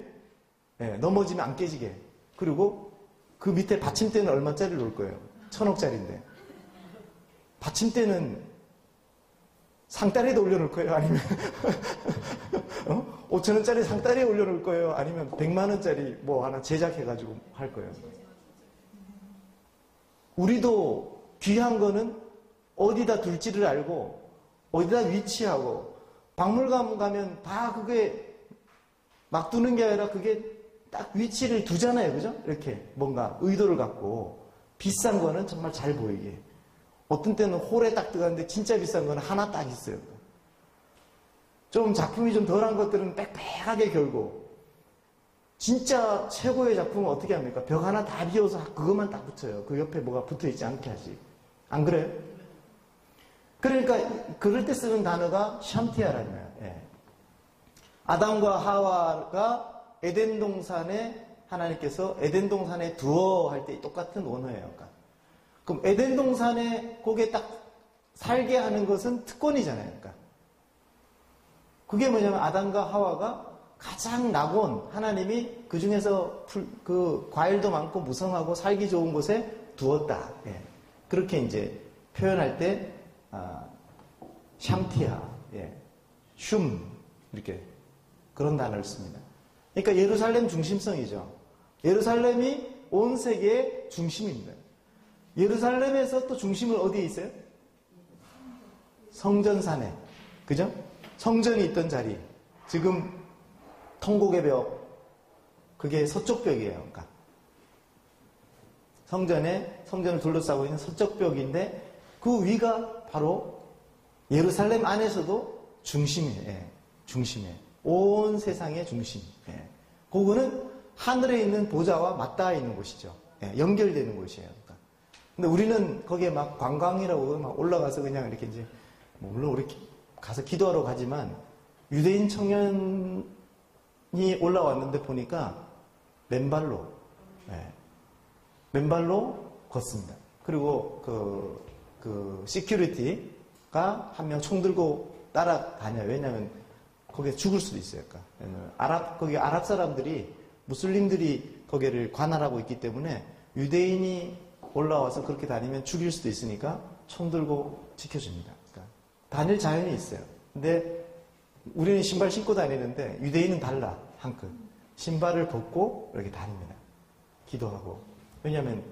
넘어지면 안 깨지게. 그리고 그 밑에 받침대는 얼마짜리 놓을 거예요? 1,000억짜리인데. 받침대는 상다리에도 올려놓을 거예요? 아니면 5,000원짜리 상다리에 올려놓을 거예요? 아니면 100만 원짜리 뭐 하나 제작해가지고 할 거예요? 우리도 귀한 거는 어디다 둘지를 알고 어디다 위치하고 박물관 가면 다 그게 막 두는 게 아니라 그게 딱 위치를 두잖아요. 그죠? 이렇게 뭔가 의도를 갖고 비싼 거는 정말 잘 보이게. 어떤 때는 홀에 딱 들어가는데 진짜 비싼 거는 하나 딱 있어요. 좀 작품이 좀 덜한 것들은 빽빽하게 결고 진짜 최고의 작품은 어떻게 합니까? 벽 하나 다 비워서 그것만 딱 붙여요. 그 옆에 뭐가 붙어있지 않게 하지. 안 그래요? 그러니까 그럴 때 쓰는 단어가 샴티아라는 거예요. 예. 아담과 하와가 에덴 동산에 하나님께서 에덴 동산에 두어 할 때 똑같은 원어예요. 그러니까. 그럼 에덴 동산에 거기에 딱 살게 하는 것은 특권이잖아요. 그러니까. 그게 뭐냐면 아담과 하와가 가장 낙원 하나님이 그 중에서 그 과일도 많고 무성하고 살기 좋은 곳에 두었다. 예. 그렇게 이제 표현할 때 샴티아, 예, 슘 이렇게 그런 단어를 씁니다. 그러니까 예루살렘 중심성이죠. 예루살렘이 온 세계의 중심입니다. 예루살렘에서 또 중심은 어디에 있어요? 성전산에, 그죠? 성전이 있던 자리. 지금 통곡의 벽, 그게 서쪽 벽이에요. 그러니까 성전을 둘러싸고 있는 서쪽 벽인데 그 위가 바로 예루살렘 안에서도 중심이에요. 예, 중심이에요. 온 세상의 중심. 예. 그거는 하늘에 있는 보좌와 맞닿아 있는 곳이죠. 예, 연결되는 곳이에요. 그러니까. 근데 우리는 거기에 막 관광이라고 막 올라가서 그냥 이렇게 이제, 뭐 물론 우리 가서 기도하러 가지만 유대인 청년이 올라왔는데 보니까 맨발로, 예, 맨발로 걷습니다. 그리고 그 시큐리티가 한 명 총 들고 따라다녀요. 왜냐하면 거기에 죽을 수도 있어요. 그러니까. 거기 아랍 사람들이, 무슬림들이 거기를 관할하고 있기 때문에 유대인이 올라와서 그렇게 다니면 죽일 수도 있으니까 총 들고 지켜줍니다. 그러니까 다닐 자연이 있어요. 근데 우리는 신발 신고 다니는데 유대인은 달라, 한끗. 신발을 벗고 이렇게 다닙니다. 기도하고. 왜냐하면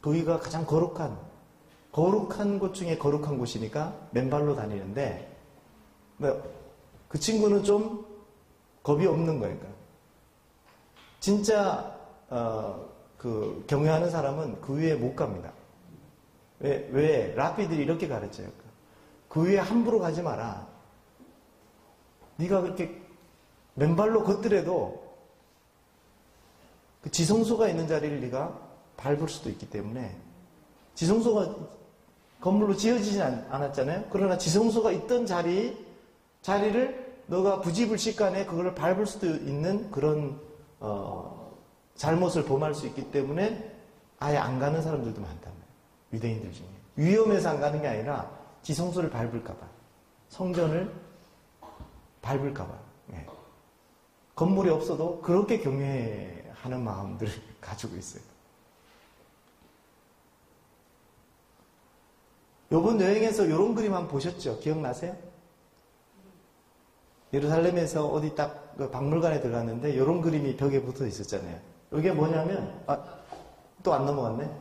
거기가 가장 거룩한 곳 중에 거룩한 곳이니까 맨발로 다니는데, 그 친구는 좀 겁이 없는 거예요. 그러니까. 진짜 경외하는 사람은 그 위에 못 갑니다. 왜? 라피들이 이렇게 가르쳐요. 그 위에 함부로 가지 마라. 네가 그렇게 맨발로 걷더라도 그 지성소가 있는 자리를 네가 밟을 수도 있기 때문에, 지성소가 건물로 지어지진 않았잖아요. 그러나 지성소가 있던 자리를 너가 부지불식간에 그걸 밟을 수도 있는 그런 잘못을 범할 수 있기 때문에 아예 안 가는 사람들도 많단 말이에요. 유대인들 중에. 위험해서 안 가는 게 아니라 지성소를 밟을까봐, 성전을 밟을까봐. 네. 건물이 없어도 그렇게 경외하는 마음들을 가지고 있어요. 요번 여행에서 이런 그림 한번 보셨죠? 기억나세요? 예루살렘에서 어디 딱 그 박물관에 들어갔는데 이런 그림이 벽에 붙어 있었잖아요. 이게 뭐냐면, 또 안 넘어갔네.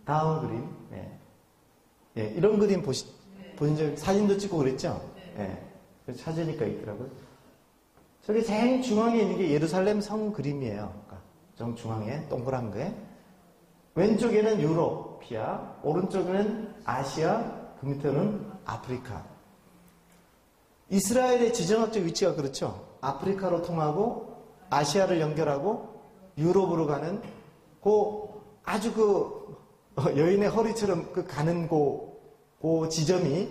다음 그림. 예, 이런 그림 보신 적, 사진도 찍고 그랬죠? 예. 찾으니까 있더라고요. 저기 제일 중앙에 있는 게 예루살렘 성 그림이에요. 그러니까 정중앙에 동그란 거에. 왼쪽에는 유로피아, 오른쪽에는 아시아, 그 밑에는 아프리카. 이스라엘의 지정학적 위치가 그렇죠. 아프리카로 통하고 아시아를 연결하고 유럽으로 가는 아주 여인의 허리처럼 가는 그 지점이,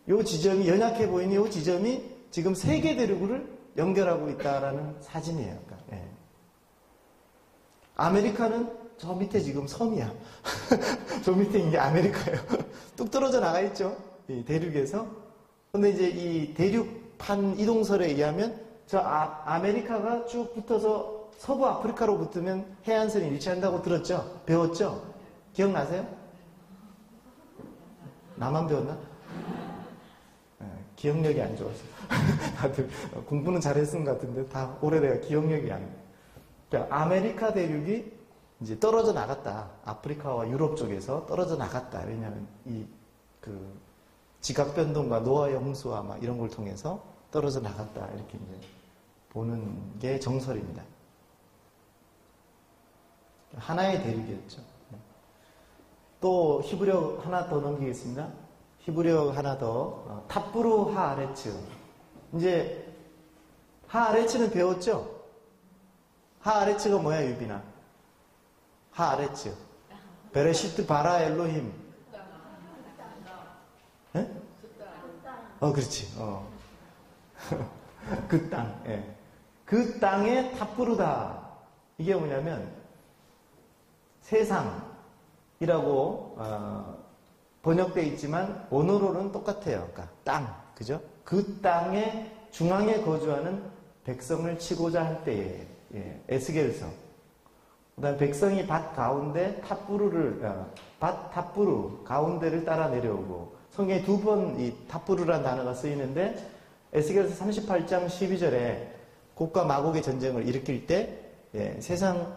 요 지점이 연약해 보이는 요 지점이 지금 세계 대륙을 연결하고 있다라는 사진이에요. 그러니까, 예. 아메리카는 저 밑에 지금 섬이야. 저 밑에 이게 아메리카예요. 뚝 떨어져 나가 있죠. 이 대륙에서. 근데 이제 이 대륙판 이동설에 의하면 저 아메리카가 쭉 붙어서 서부 아프리카로 붙으면 해안선이 일치한다고 들었죠? 배웠죠? 기억나세요? 나만 배웠나? 기억력이 안 좋아서. 다들 공부는 잘했은 것 같은데 다 오래돼가 기억력이 안 나요. 그러니까 아메리카 대륙이 이제 떨어져 나갔다. 아프리카와 유럽 쪽에서 떨어져 나갔다. 왜냐하면 지각 변동과 노아의 홍수와 막 이런 걸 통해서 떨어져 나갔다. 이렇게 이제 보는 게 정설입니다. 하나의 대륙이었죠. 또 히브리어 하나 더 넘기겠습니다. 히브리어 하나 더. 탑부루 하아레츠. 이제 하아레츠는 배웠죠? 하아레츠가 뭐야, 유빈아? 하아레츠. 베레시트 바라 엘로힘. 예? 그렇지. 그 땅. 예. 그 땅에 탑부르다. 이게 뭐냐면 세상이라고 번역되어 있지만 원어로는 똑같아요. 그러니까 땅, 그죠? 그 땅의 중앙에 거주하는 백성을 치고자 할 때에 에스겔서. 그다음 백성이 밭 가운데 탑부루 가운데를 따라 내려오고, 성경에 두 번 이 탑부루라는 단어가 쓰이는데 에스겔서 38장 12절에 곡과 마곡의 전쟁을 일으킬 때 세상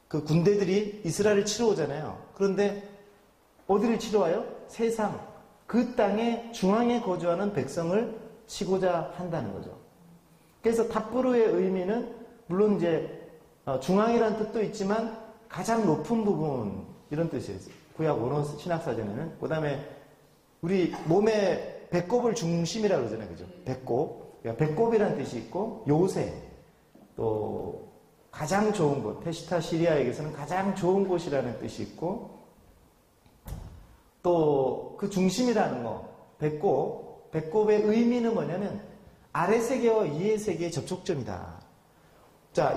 그 군대들이 이스라엘을 치러 오잖아요. 그런데 어디를 치러 와요? 세상 그 땅의 중앙에 거주하는 백성을 치고자 한다는 거죠. 그래서 탑부루의 의미는 물론 이제 중앙이라는 뜻도 있지만 가장 높은 부분 이런 뜻이에요. 구약 원어 신학사전에는. 그 다음에 우리 몸의 배꼽을 중심이라고 그러잖아요. 그죠? 배꼽. 그러니까 배꼽이라는 뜻이 있고, 요새, 또 가장 좋은 곳, 테시타 시리아에게서는 가장 좋은 곳이라는 뜻이 있고, 또 그 중심이라는 거, 배꼽의 의미는 뭐냐면 아래 세계와 위의 세계의 접촉점이다. 자,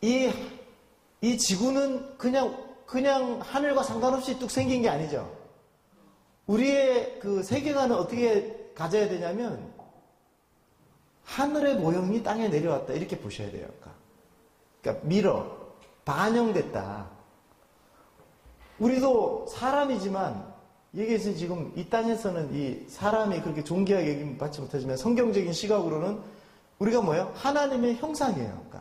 이 지구는 그냥 하늘과 상관없이 뚝 생긴 게 아니죠. 우리의 그 세계관은 어떻게 가져야 되냐면 하늘의 모형이 땅에 내려왔다 이렇게 보셔야 돼요. 그러니까 밀어 반영됐다. 우리도 사람이지만 여기에서 지금 이 땅에서는 이 사람이 그렇게 존귀하게 여김받지 못하지만 성경적인 시각으로는 우리가 뭐예요? 하나님의 형상이에요.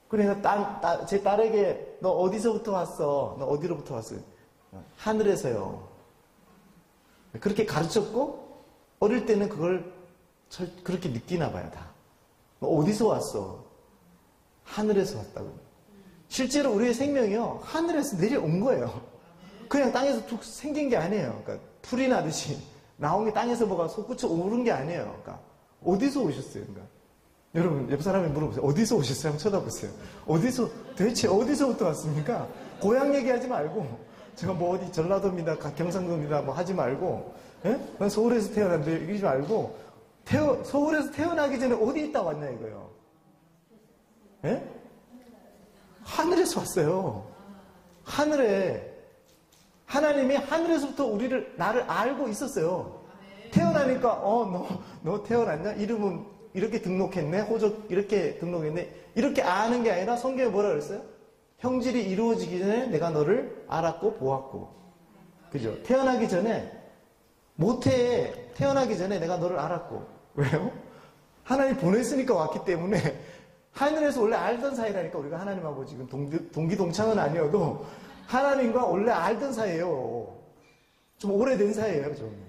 그러니까 제 딸에게 너 어디서부터 왔어? 너 어디로부터 왔어? 하늘에서요. 그렇게 가르쳤고 어릴 때는 그걸 그렇게 느끼나 봐요. 다. 너 어디서 왔어? 하늘에서 왔다고. 실제로 우리의 생명이요. 하늘에서 내려온 거예요. 그냥 땅에서 툭 생긴 게 아니에요. 그러니까 풀이 나듯이 나온 게 땅에서 뭐가 솟구쳐 오른 게 아니에요. 그러니까 어디서 오셨어요? 그러니까 여러분 옆 사람이 물어보세요. 어디서 오셨어요? 한번 쳐다보세요. 도대체 어디서부터 왔습니까? 고향 얘기하지 말고 제가 뭐 어디 전라도입니다, 경상도입니다 뭐 하지 말고 난 서울에서 태어났는데 이러지 말고 서울에서 태어나기 전에 어디 있다 왔냐 이거예요. 하늘에서 왔어요. 하나님이 하늘에서부터 나를 알고 있었어요. 태어나니까 너 태어났냐? 이름은 이렇게 등록했네. 호적 이렇게 등록했네. 이렇게 아는 게 아니라 성경에 뭐라 그랬어요? 형질이 이루어지기 전에 내가 너를 알았고 보았고. 그죠? 태어나기 전에 내가 너를 알았고. 왜요? 하나님 보냈으니까 왔기 때문에 하늘에서 원래 알던 사이라니까. 우리가 하나님하고 지금 동기동창은 아니어도 하나님과 원래 알던 사이예요. 좀 오래된 사이예요, 좀.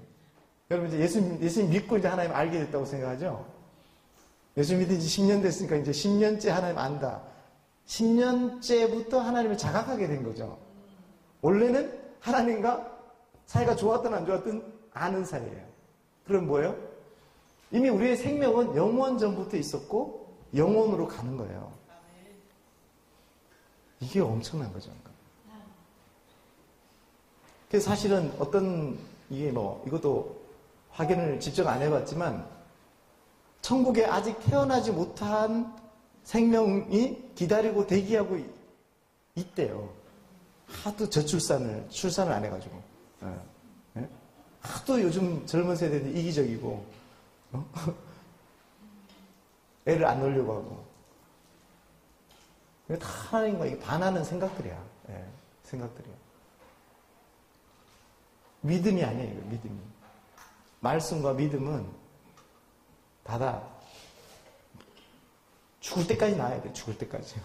여러분 이제 예수님 믿고 이제 하나님 알게 됐다고 생각하죠? 예수 믿은 지 10년 됐으니까 이제 10년째 하나님 안다. 10년째부터 하나님을 자각하게 된 거죠. 원래는 하나님과 사이가 좋았든 안 좋았든 아는 사이예요. 그럼 뭐예요? 이미 우리의 생명은 영원 전부터 있었고 영원으로 가는 거예요. 이게 엄청난 거죠. 그래서 사실은 이것도 확인을 직접 안 해봤지만 천국에 아직 태어나지 못한 생명이 기다리고 대기하고 있대요. 하도 출산을 안 해가지고. 하도 요즘 젊은 세대들이 이기적이고, 애를 안 놓으려고 하고. 이게 다 하나님과 반하는 생각들이야. 생각들이야. 믿음이 아니에요, 믿음이. 말씀과 믿음은 다 죽을 때까지 나와야 돼, 죽을 때까지.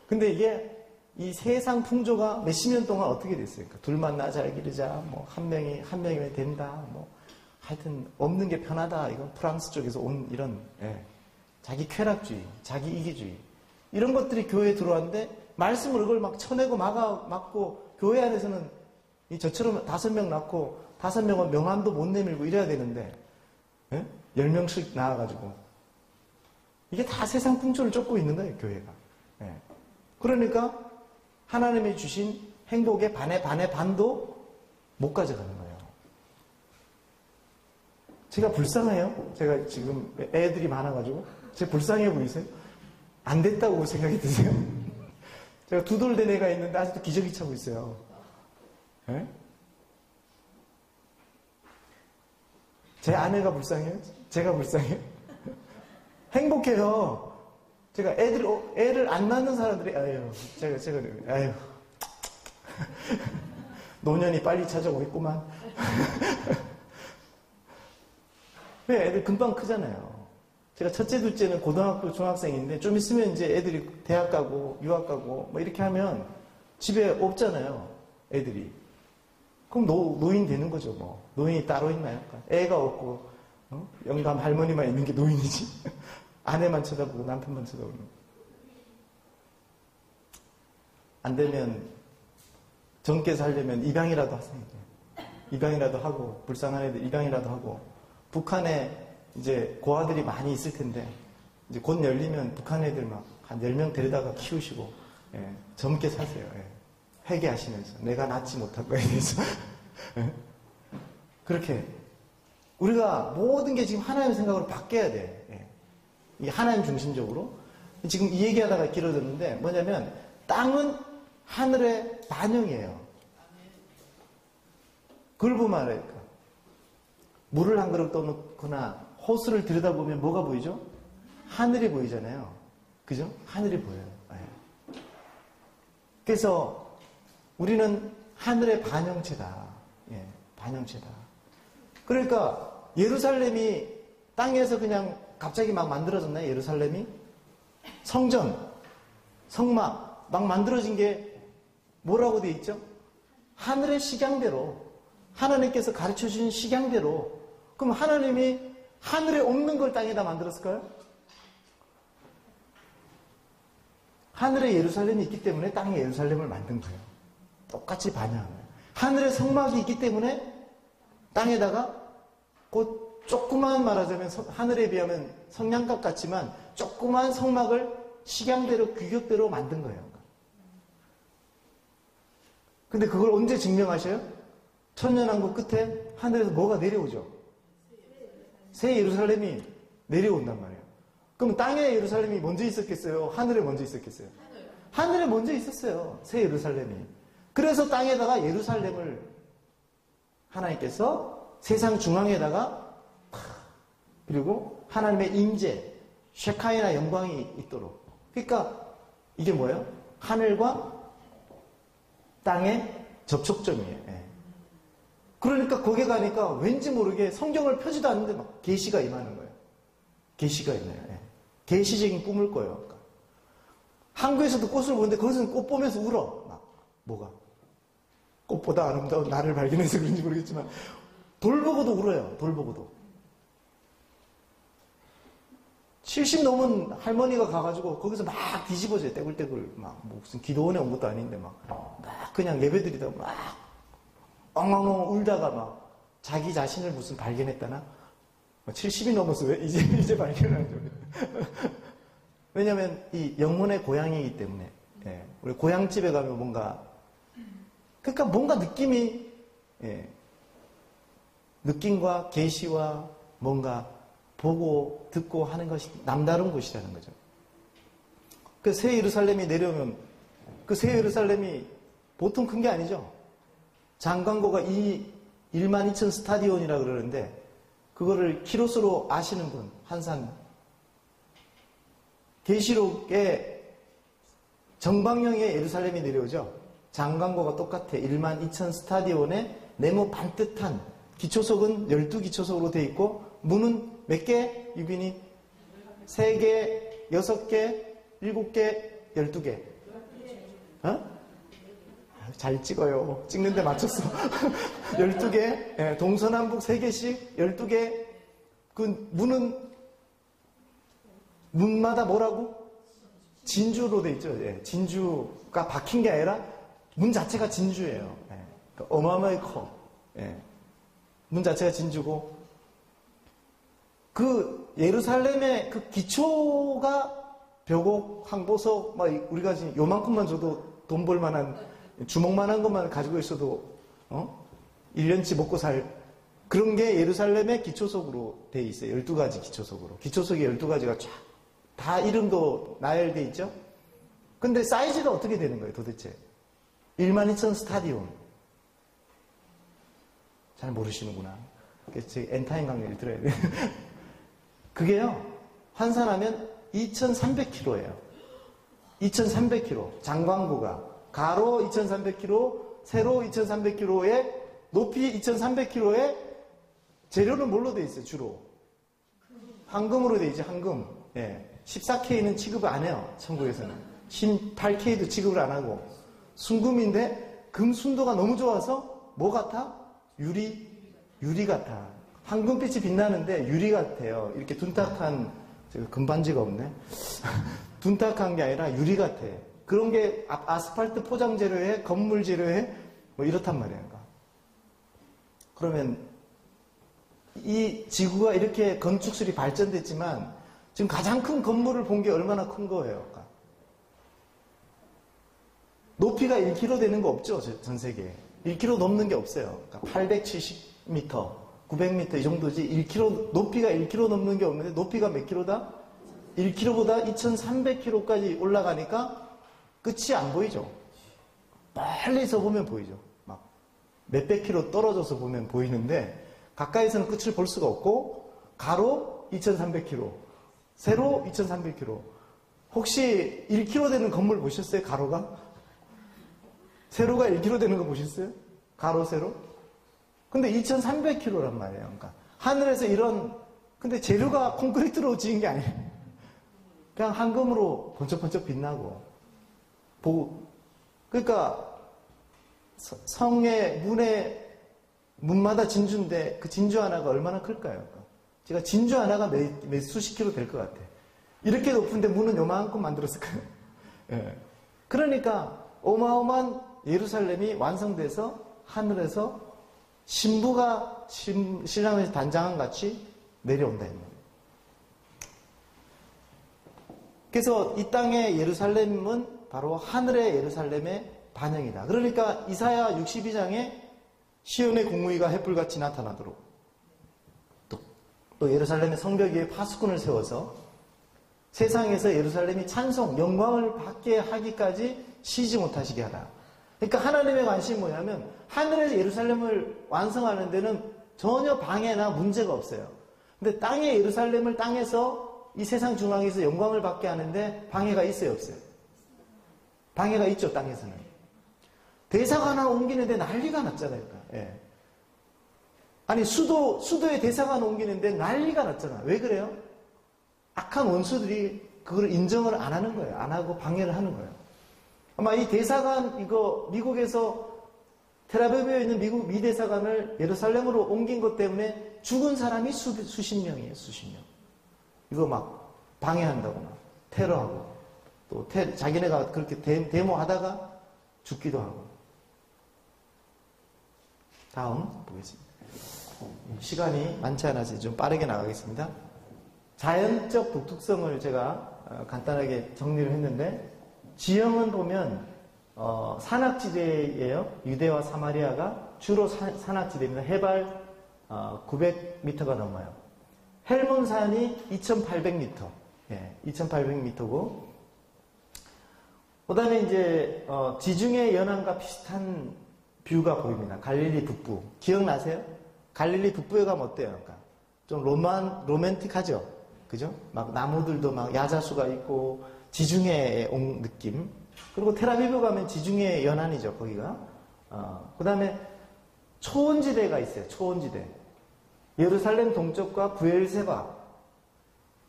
근데 이게 이 세상 풍조가 몇십 년 동안 어떻게 됐어요? 그러니까 둘만 나 잘 기르자, 뭐 한 명이면 된다, 뭐 하여튼 없는 게 편하다. 이건 프랑스 쪽에서 온 이런 자기 쾌락주의, 자기 이기주의 이런 것들이 교회에 들어왔는데 말씀을 이걸 막 쳐내고 막고 교회 안에서는 저처럼 5명 낳고 5명은 명함도 못 내밀고 이래야 되는데 10명씩 나와가지고 이게 다 세상 풍조를 쫓고 있는 거예요, 교회가. 그러니까 하나님이 주신 행복의 반의 반도 못 가져가는 거예요. 제가 불쌍해요? 제가 지금 애들이 많아가지고 제가 불쌍해 보이세요? 안 됐다고 생각이 드세요? 제가 2돌 애가 있는데 아직도 기저귀 차고 있어요. 제 아내가 불쌍해요? 제가 불쌍해요? 행복해요. 제가 애를 안 낳는 사람들이, 제가, 노년이 빨리 찾아오고 있구만. 왜 애들 금방 크잖아요. 제가 첫째, 둘째는 고등학교, 중학생인데 좀 있으면 이제 애들이 대학 가고, 유학 가고, 뭐 이렇게 하면 집에 없잖아요. 애들이. 그럼 노인 되는 거죠, 뭐. 노인이 따로 있나요? 애가 없고, 영감 할머니만 있는 게 노인이지. 아내만 쳐다보고 남편만 쳐다보고. 안 되면 젊게 살려면 입양이라도 하세요. 입양이라도 하고, 불쌍한 애들 입양이라도 하고, 북한에 이제 고아들이 많이 있을 텐데, 이제 곧 열리면 북한 애들 막 한 10명 데려다가 키우시고, 젊게 사세요. 회개하시면서. 내가 낳지 못한 거에 대해서. 그렇게. 우리가 모든 게 지금 하나님의 생각으로 바뀌어야 돼. 이 하나님 중심적으로. 지금 이 얘기하다가 길어졌는데, 뭐냐면, 땅은 하늘의 반영이에요. 그걸 보면 알아요. 물을 한 그릇 떠놓거나 호수를 들여다보면 뭐가 보이죠? 하늘이 보이잖아요. 그죠? 하늘이 보여요. 예. 그래서 우리는 하늘의 반영체다. 예, 반영체다. 그러니까 예루살렘이 땅에서 그냥 갑자기 막 만들어졌나요? 예루살렘이? 성전, 성막 막 만들어진 게 뭐라고 돼 있죠? 하늘의 식양대로, 하나님께서 가르쳐 주신 식양대로. 그럼 하나님이 하늘에 없는 걸 땅에다 만들었을까요? 하늘에 예루살렘이 있기 때문에 땅에 예루살렘을 만든 거예요. 똑같이 반영하는 거예요. 하늘에 성막이 있기 때문에 땅에다가 곧 조그만, 말하자면 하늘에 비하면 성냥갑 같지만 조그만 성막을 식양대로 규격대로 만든 거예요. 근데 그걸 언제 증명하셔요? 천년왕국 끝에 하늘에서 뭐가 내려오죠? 새 예루살렘이 내려온단 말이에요. 그럼 땅에 예루살렘이 먼저 있었겠어요? 하늘에 먼저 있었겠어요? 하늘에 먼저 있었어요. 새 예루살렘이. 그래서 땅에다가 예루살렘을 하나님께서 세상 중앙에다가 그리고 하나님의 임재, 쉐카이나 영광이 있도록. 그러니까 이게 뭐예요? 하늘과 땅의 접촉점이에요. 예. 그러니까 거기에 가니까 왠지 모르게 성경을 펴지도 않는데 막 계시가 임하는 거예요. 계시가 임해요. 예. 계시적인 꿈을 꿔요. 그러니까. 한국에서도 꽃을 보는데 거기서는 꽃 보면서 울어. 막 뭐가? 꽃보다 아름다운 나를 발견해서 그런지 모르겠지만 돌 보고도 울어요. 돌 보고도. 70 넘은 할머니가 가가지고 거기서 막 뒤집어져요. 떼굴떼굴. 막 무슨 기도원에 온 것도 아닌데 막 그냥 예배드리다가 막 엉엉엉 울다가 막 자기 자신을 무슨 발견했다나? 70이 넘어서 왜 이제 발견하죠. 왜냐하면 이 영혼의 고향이기 때문에. 예, 우리 고향집에 가면 뭔가 그러니까 뭔가 느낌이 예, 느낌과 계시와 뭔가 보고 듣고 하는 것이 남다른 곳이라는 거죠. 그 새 예루살렘이 내려오면 그 새 예루살렘이 보통 큰 게 아니죠. 장광고가 12,000 스타디온이라 그러는데 그거를 키로수로 아시는 분 한산 계시록에 정방형의 예루살렘이 내려오죠. 장광고가 똑같아. 12,000 스타디온에 네모 반듯한 기초석은 12기초석으로 되어 있고 문은 몇 개? 유빈이? 3개, 6개, 7개, 12개. 어? 잘 찍어요. 찍는데 맞췄어. 12개, 예, 동서남북 3개씩, 12개. 그 문은, 문마다 뭐라고? 진주로 돼 있죠. 예, 진주가 박힌 게 아니라 문 자체가 진주예요. 예, 그러니까 어마어마하게 커. 예, 문 자체가 진주고, 그 예루살렘의 그 기초가 벽옥, 항보석, 막 우리가 지금 요만큼만 줘도 돈 벌 만한 주먹만한 것만 가지고 있어도 1년치 먹고 살 그런 게 예루살렘의 기초석으로 돼 있어요. 12가지 기초석으로. 기초석이 12가지가 쫙 다 이름도 나열돼 있죠. 근데 사이즈가 어떻게 되는 거예요, 도대체? 12,000 스타디온. 잘 모르시는구나. 그래서 엔타임 강의를 들어야 돼요. 그게요, 환산하면 2,300km예요. 2,300km. 장광구가. 가로 2,300km, 세로 2,300km에 높이 2,300km에 재료는 뭘로 돼 있어요, 주로? 황금으로 돼 있죠, 황금. 예. 14K는 취급을 안 해요, 천국에서는. 18K도 취급을 안 하고. 순금인데 금 순도가 너무 좋아서 뭐 같아? 유리 같아. 황금빛이 빛나는데 유리 같아요. 이렇게 둔탁한, 금반지가 없네. 둔탁한 게 아니라 유리 같아. 그런 게 아스팔트 포장 재료에, 건물 재료에, 뭐 이렇단 말이에요. 그러면 이 지구가 이렇게 건축술이 발전됐지만 지금 가장 큰 건물을 본 게 얼마나 큰 거예요. 높이가 1km 되는 거 없죠, 전 세계에. 1km 넘는 게 없어요. 그러니까 870m, 900m 이 정도지 1km, 높이가 1km 넘는 게 없는데 높이가 몇 킬로다? 1km보다 2,300km까지 올라가니까 끝이 안 보이죠. 멀리서 보면 보이죠. 막 몇백 킬로 떨어져서 보면 보이는데 가까이서는 끝을 볼 수가 없고 가로 2300km, 세로 2300km. 혹시 1km 되는 건물 보셨어요? 가로가? 세로가 1km 되는 거 보셨어요? 가로, 세로? 근데 2300km란 말이에요. 그러니까 하늘에서 근데 재료가 콘크리트로 지은 게 아니에요. 그냥 황금으로 번쩍번쩍 빛나고. 그러니까 성의 문마다 진주인데 그 진주 하나가 얼마나 클까요? 제가 진주 하나가 몇 수십 킬로 될 것 같아요. 이렇게 높은데 문은 요만큼 만들었을 거예요. 예. 그러니까 어마어마한 예루살렘이 완성돼서 하늘에서 신부가 신랑의 단장한 같이 내려온다. 그래서 이 땅의 예루살렘은 바로 하늘의 예루살렘의 반영이다. 그러니까 이사야 62장에 시온의 공의가 햇불같이 나타나도록 또 예루살렘의 성벽 위에 파수꾼을 세워서 세상에서 예루살렘이 찬송, 영광을 받게 하기까지 쉬지 못하시게 하라. 그러니까 하나님의 관심이 뭐냐면 하늘에서 예루살렘을 완성하는 데는 전혀 방해나 문제가 없어요. 근데 땅의 예루살렘을 땅에서 이 세상 중앙에서 영광을 받게 하는데 방해가 있어요, 없어요? 방해가 있죠, 땅에서는. 대사관 하나 옮기는데 난리가 났잖아요. 예. 아니 수도에 대사관 옮기는데 난리가 났잖아. 왜 그래요? 악한 원수들이 그걸 인정을 안 하는 거예요. 안 하고 방해를 하는 거예요. 아마 이 대사관 이거 미국에서 텔아비브에 있는 미국 미 대사관을 예루살렘으로 옮긴 것 때문에 죽은 사람이 수십 명이에요. 수십 명. 이거 막 방해한다고 막 테러하고 또 자기네가 그렇게 데모하다가 죽기도 하고. 다음 보겠습니다. 시간이 많지 않아서 좀 빠르게 나가겠습니다. 자연적 독특성을 제가 간단하게 정리를 했는데 지형은 보면 산악지대예요. 유대와 사마리아가 주로 산악지대입니다. 해발 900m가 넘어요. 헬몬산이 2800m. 예, 2800m고 그 다음에 이제 지중해 연안과 비슷한 뷰가 보입니다. 갈릴리 북부. 기억나세요? 갈릴리 북부에 가면 어때요? 그러니까 좀 로맨틱하죠? 그죠? 막 나무들도 막 야자수가 있고 지중해에 온 느낌. 그리고 텔아비브 가면 지중해 연안이죠, 거기가. 그 다음에 초원지대가 있어요, 초원지대. 예루살렘 동쪽과 부엘세바.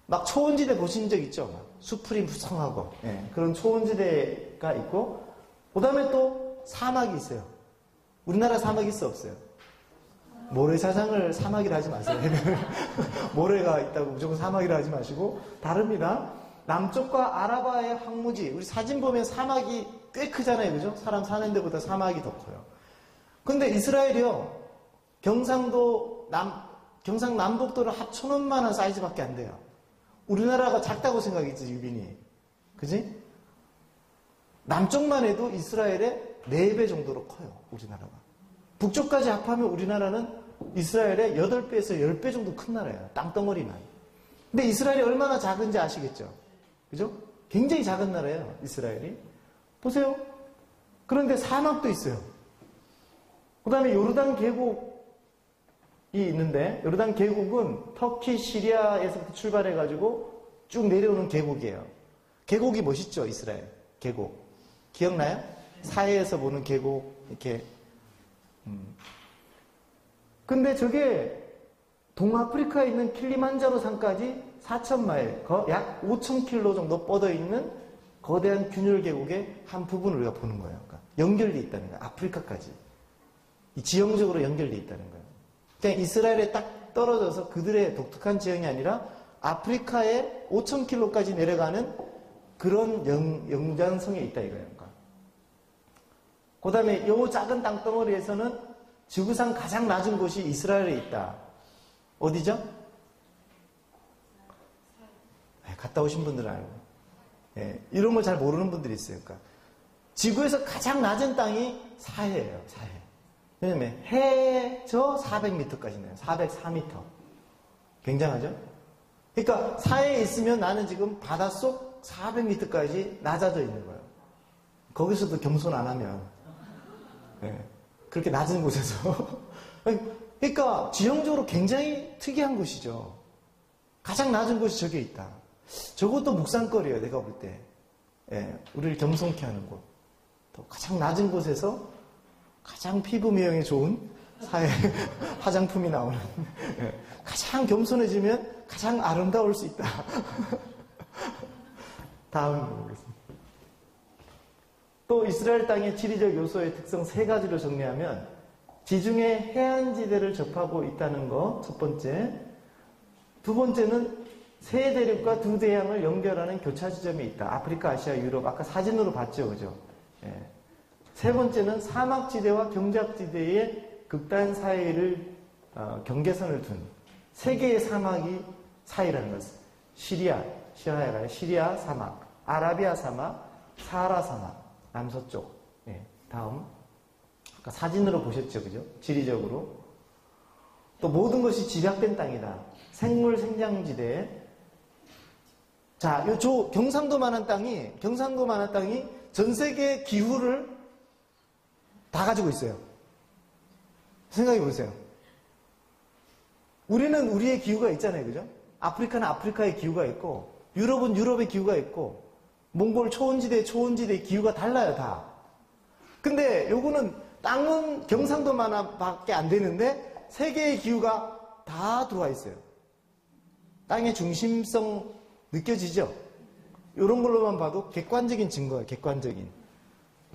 막 초원지대 보신 적 있죠? 막 수풀이 무성하고. 예, 그런 초원지대가 있고, 그 다음에 또 사막이 있어요. 우리나라 사막 있어, 없어요? 모래사장을 사막이라 하지 마세요. 모래가 있다고 무조건 사막이라 하지 마시고, 다릅니다. 남쪽과 아라바의 황무지, 우리 사진 보면 사막이 꽤 크잖아요, 그죠? 사람 사는 데보다 사막이 더 커요. 근데 이스라엘이요, 경상 남북도를 합쳐놓은 만한 사이즈밖에 안 돼요. 우리나라가 작다고 생각했지, 유빈이. 그지? 남쪽만 해도 이스라엘의 4배 정도로 커요, 우리나라가. 북쪽까지 합하면 우리나라는 이스라엘의 8배에서 10배 정도 큰 나라예요, 땅덩어리만. 근데 이스라엘이 얼마나 작은지 아시겠죠? 그죠? 굉장히 작은 나라예요, 이스라엘이. 보세요. 그런데 사막도 있어요. 그 다음에 요르단 계곡이 있는데, 요르단 계곡은 터키, 시리아에서부터 출발해가지고 쭉 내려오는 계곡이에요. 계곡이 멋있죠, 이스라엘. 계곡. 기억나요? 사해에서 보는 계곡, 이렇게. 근데 저게 동아프리카에 있는 킬리만자로 산까지 4,000마일, 약 5,000km 정도 뻗어 있는 거대한 균열 계곡의 한 부분을 우리가 보는 거예요. 그러니까 연결되어 있다는 거예요. 아프리카까지. 이 지형적으로 연결되어 있다는 거예요. 그냥 이스라엘에 딱 떨어져서 그들의 독특한 지형이 아니라 아프리카에 5,000km까지 내려가는 그런 영장성에 있다 이거예요. 그러니까. 그 다음에 이 작은 땅덩어리에서는 지구상 가장 낮은 곳이 이스라엘에 있다. 어디죠? 갔다 오신 분들은 알고. 예, 이런 걸 잘 모르는 분들이 있어요. 그러니까 지구에서 가장 낮은 땅이 사해예요. 사해. 왜냐면 해에 저 400m까지 내요. 404m. 굉장하죠? 그러니까 사해에 있으면 나는 지금 바닷속 400m까지 낮아져 있는 거예요. 거기서도 겸손 안 하면. 예, 그렇게 낮은 곳에서. 그러니까 지형적으로 굉장히 특이한 곳이죠. 가장 낮은 곳이 저기에 있다. 저것도 묵상거리예요, 내가 볼 때. 예, 우리를 겸손케 하는 곳. 또 가장 낮은 곳에서 가장 피부 미용에 좋은 사회 화장품이 나오는. 예, 가장 겸손해지면 가장 아름다울 수 있다. 다음 보겠습니다. 또 이스라엘 땅의 지리적 요소의 특성 3가지로 정리하면 지중해 해안지대를 접하고 있다는 거 첫 번째. 두 번째는 세 대륙과 두 대양을 연결하는 교차 지점이 있다. 아프리카, 아시아, 유럽. 아까 사진으로 봤죠, 그죠? 예. 세 번째는 사막지대와 경작지대의 극단 사이를 경계선을 둔 세 개의 사막이 사이라는 것. 시리아가 아니라 시리아 사막, 아라비아 사막, 사하라 사막, 남서쪽. 예. 다음. 아까 사진으로 보셨죠, 그죠? 지리적으로. 또 모든 것이 집약된 땅이다. 생물 생장지대. 자, 경상도만한 땅이 전 세계 기후를 다 가지고 있어요. 생각해 보세요. 우리는 우리의 기후가 있잖아요, 그죠? 아프리카는 아프리카의 기후가 있고, 유럽은 유럽의 기후가 있고, 몽골 초원지대의 기후가 달라요, 다. 근데 요거는 땅은 경상도만밖에 안 되는데, 세계의 기후가 다 들어와 있어요. 땅의 중심성 느껴지죠? 이런 걸로만 봐도 객관적인 증거예요, 객관적인.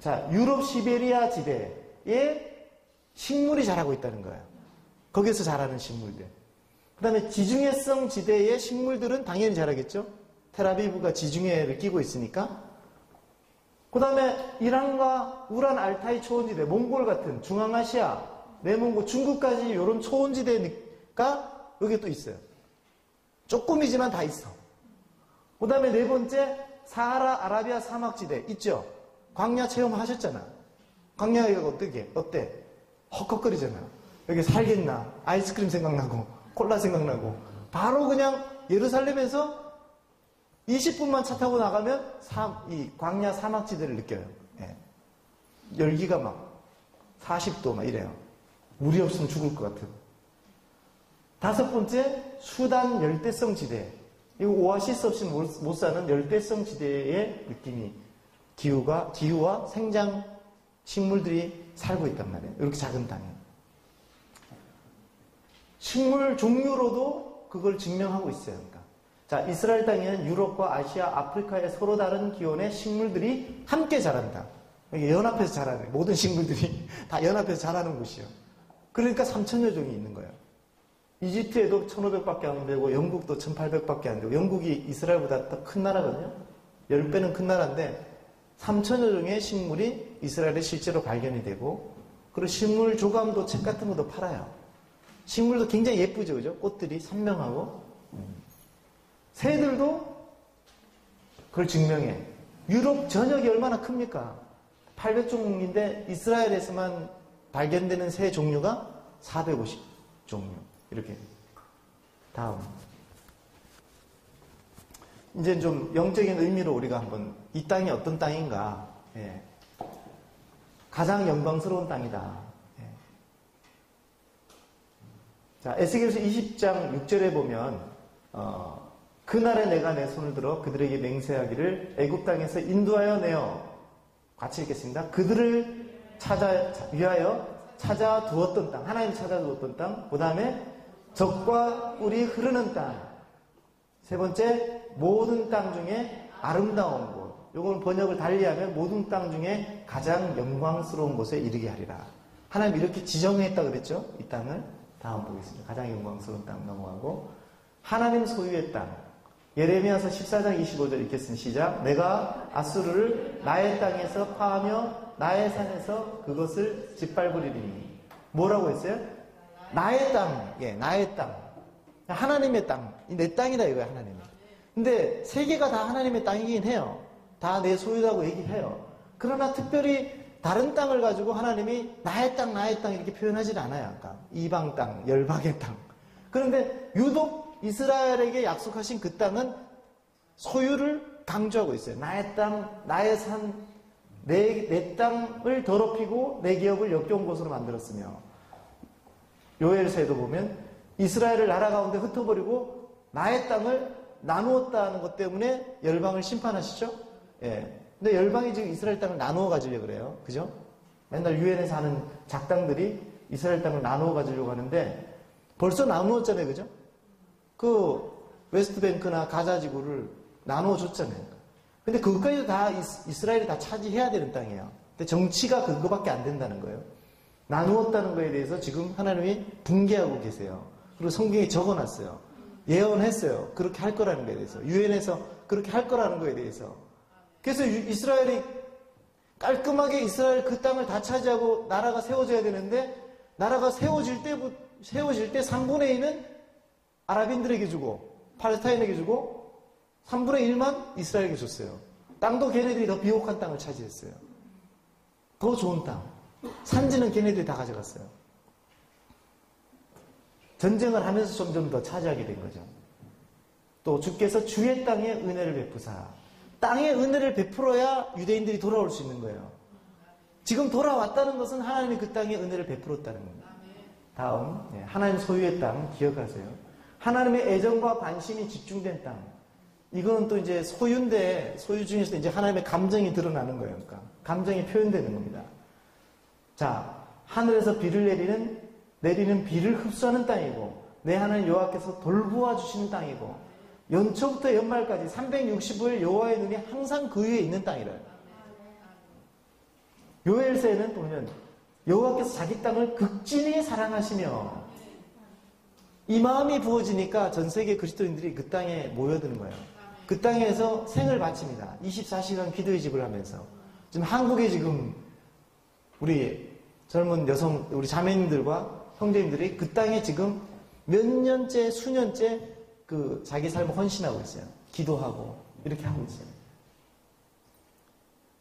자, 유럽 시베리아 지대에 식물이 자라고 있다는 거예요. 거기서 자라는 식물들. 그 다음에 지중해성 지대의 식물들은 당연히 자라겠죠? 텔아비브가 지중해를 끼고 있으니까. 그 다음에 이란과 우란 알타이 초원지대, 몽골 같은 중앙아시아, 내몽고, 중국까지 이런 초원지대가 여기 또 있어요. 조금이지만 다 있어. 그 다음에 네 번째, 사하라 아라비아 사막지대 있죠? 광야 체험하셨잖아. 광야가 어때? 헉헉거리잖아. 여기 살겠나? 아이스크림 생각나고, 콜라 생각나고. 바로 그냥 예루살렘에서 20분만 차 타고 나가면 이 광야 사막지대를 느껴요. 예. 열기가 막 40도 막 이래요. 물이 없으면 죽을 것 같은. 다섯 번째, 수단 열대성 지대. 이거 오아시스 없이는 못 사는 열대성 지대의 느낌이, 기후와 생장 식물들이 살고 있단 말이에요. 이렇게 작은 땅에. 식물 종류로도 그걸 증명하고 있어요. 그러니까. 자, 이스라엘 땅에는 유럽과 아시아, 아프리카의 서로 다른 기온의 식물들이 함께 자란다. 이게 연합해서 자라는, 모든 식물들이 다 연합해서 자라는 곳이요. 그러니까 3,000여 종이 있는 거예요. 이집트에도 1,500밖에 안 되고, 영국도 1,800밖에 안 되고, 영국이 이스라엘보다 더 큰 나라거든요. 10배는 큰 나라인데, 3,000여 종의 식물이 이스라엘에 실제로 발견이 되고, 그리고 식물 조감도 책 같은 것도 팔아요. 식물도 굉장히 예쁘죠, 그죠? 꽃들이 선명하고. 새들도 그걸 증명해. 유럽 전역이 얼마나 큽니까? 800종인데 이스라엘에서만 발견되는 새 종류가 450종류. 이렇게. 다음. 이제 좀 영적인 의미로 우리가 한번 이 땅이 어떤 땅인가. 예. 가장 영광스러운 땅이다. 예. 자, 에스겔서 20장 6절에 보면 그날에 내가 내 손을 들어 그들에게 맹세하기를 애굽 땅에서 인도하여 내어, 같이 읽겠습니다. 그들을 위하여 찾아두었던 땅, 하나님 찾아두었던 땅, 그 다음에 적과 꿀이 흐르는 땅, 세 번째 모든 땅 중에 아름다운 곳. 요건 번역을 달리하면 모든 땅 중에 가장 영광스러운 곳에 이르게 하리라. 하나님 이렇게 지정했다 그랬죠? 이 땅을. 다음 보겠습니다. 가장 영광스러운 땅 넘어가고, 하나님 소유의 땅. 예레미야서 14장 25절 읽겠습니다. 시작. 내가 아수르를 나의 땅에서 파하며 나의 산에서 그것을 짓밟으리니. 뭐라고 했어요? 나의 땅. 예, 나의 땅. 하나님의 땅. 내 땅이다 이거야, 하나님이. 근데 세계가 다 하나님의 땅이긴 해요. 다 내 소유라고 얘기해요. 그러나 특별히 다른 땅을 가지고 하나님이 나의 땅, 나의 땅 이렇게 표현하지 않아요. 아까 이방 땅, 열방의 땅. 그런데 유독 이스라엘에게 약속하신 그 땅은 소유를 강조하고 있어요. 나의 땅, 나의 산, 내 땅을 더럽히고 내 기업을 역겨운 곳으로 만들었으며, 요엘서에도 보면 이스라엘을 나라 가운데 흩어버리고 나의 땅을 나누었다는 것 때문에 열방을 심판하시죠. 예. 근데 열방이 지금 이스라엘 땅을 나누어 가지려고 그래요. 그죠? 맨날 유엔에서 하는 작당들이 이스라엘 땅을 나누어 가지려고 하는데 벌써 나누었잖아요. 그죠? 그 웨스트뱅크나 가자 지구를 나누어 줬잖아요. 근데 그것까지도 다 이스라엘이 다 차지해야 되는 땅이에요. 근데 정치가 그거밖에 안 된다는 거예요. 나누었다는 거에 대해서 지금 하나님이 붕괴하고 계세요. 그리고 성경에 적어놨어요. 예언했어요. 그렇게 할 거라는 거에 대해서. 유엔에서 그렇게 할 거라는 거에 대해서. 그래서 이스라엘이 깔끔하게 이스라엘 그 땅을 다 차지하고 나라가 세워져야 되는데 나라가 세워질 때 3분의 2는 아랍인들에게 주고 팔레스타인에게 주고 3분의 1만 이스라엘에게 줬어요. 땅도 걔네들이 더 비옥한 땅을 차지했어요. 더 좋은 땅. 산지는 걔네들이 다 가져갔어요. 전쟁을 하면서 점점 더 차지하게 된 거죠. 또 주께서 주의 땅에 은혜를 베푸사. 땅에 은혜를 베풀어야 유대인들이 돌아올 수 있는 거예요. 지금 돌아왔다는 것은 하나님이 그 땅에 은혜를 베풀었다는 겁니다. 다음, 하나님 소유의 땅 기억하세요. 하나님의 애정과 관심이 집중된 땅. 이건 또 이제 소유인데 소유 중에서 이제 하나님의 감정이 드러나는 거예요. 그러니까 감정이 표현되는 겁니다. 자, 하늘에서 비를 내리는 비를 흡수하는 땅이고 내 하나님 여호와께서 돌보아 주시는 땅이고 연초부터 연말까지 365일 여호와의 눈이 항상 그 위에 있는 땅이래요. 요엘서에는 보면 여호와께서 자기 땅을 극진히 사랑하시며 이 마음이 부어지니까 전 세계 그리스도인들이 그 땅에 모여드는 거예요. 그 땅에서 생을 바칩니다. 24시간 기도의 집을 하면서. 지금 한국에 지금 우리 젊은 여성, 우리 자매님들과 형제님들이 그 땅에 지금 몇 년째, 수년째 그 자기 삶을 헌신하고 있어요. 기도하고 이렇게 하고 있어요.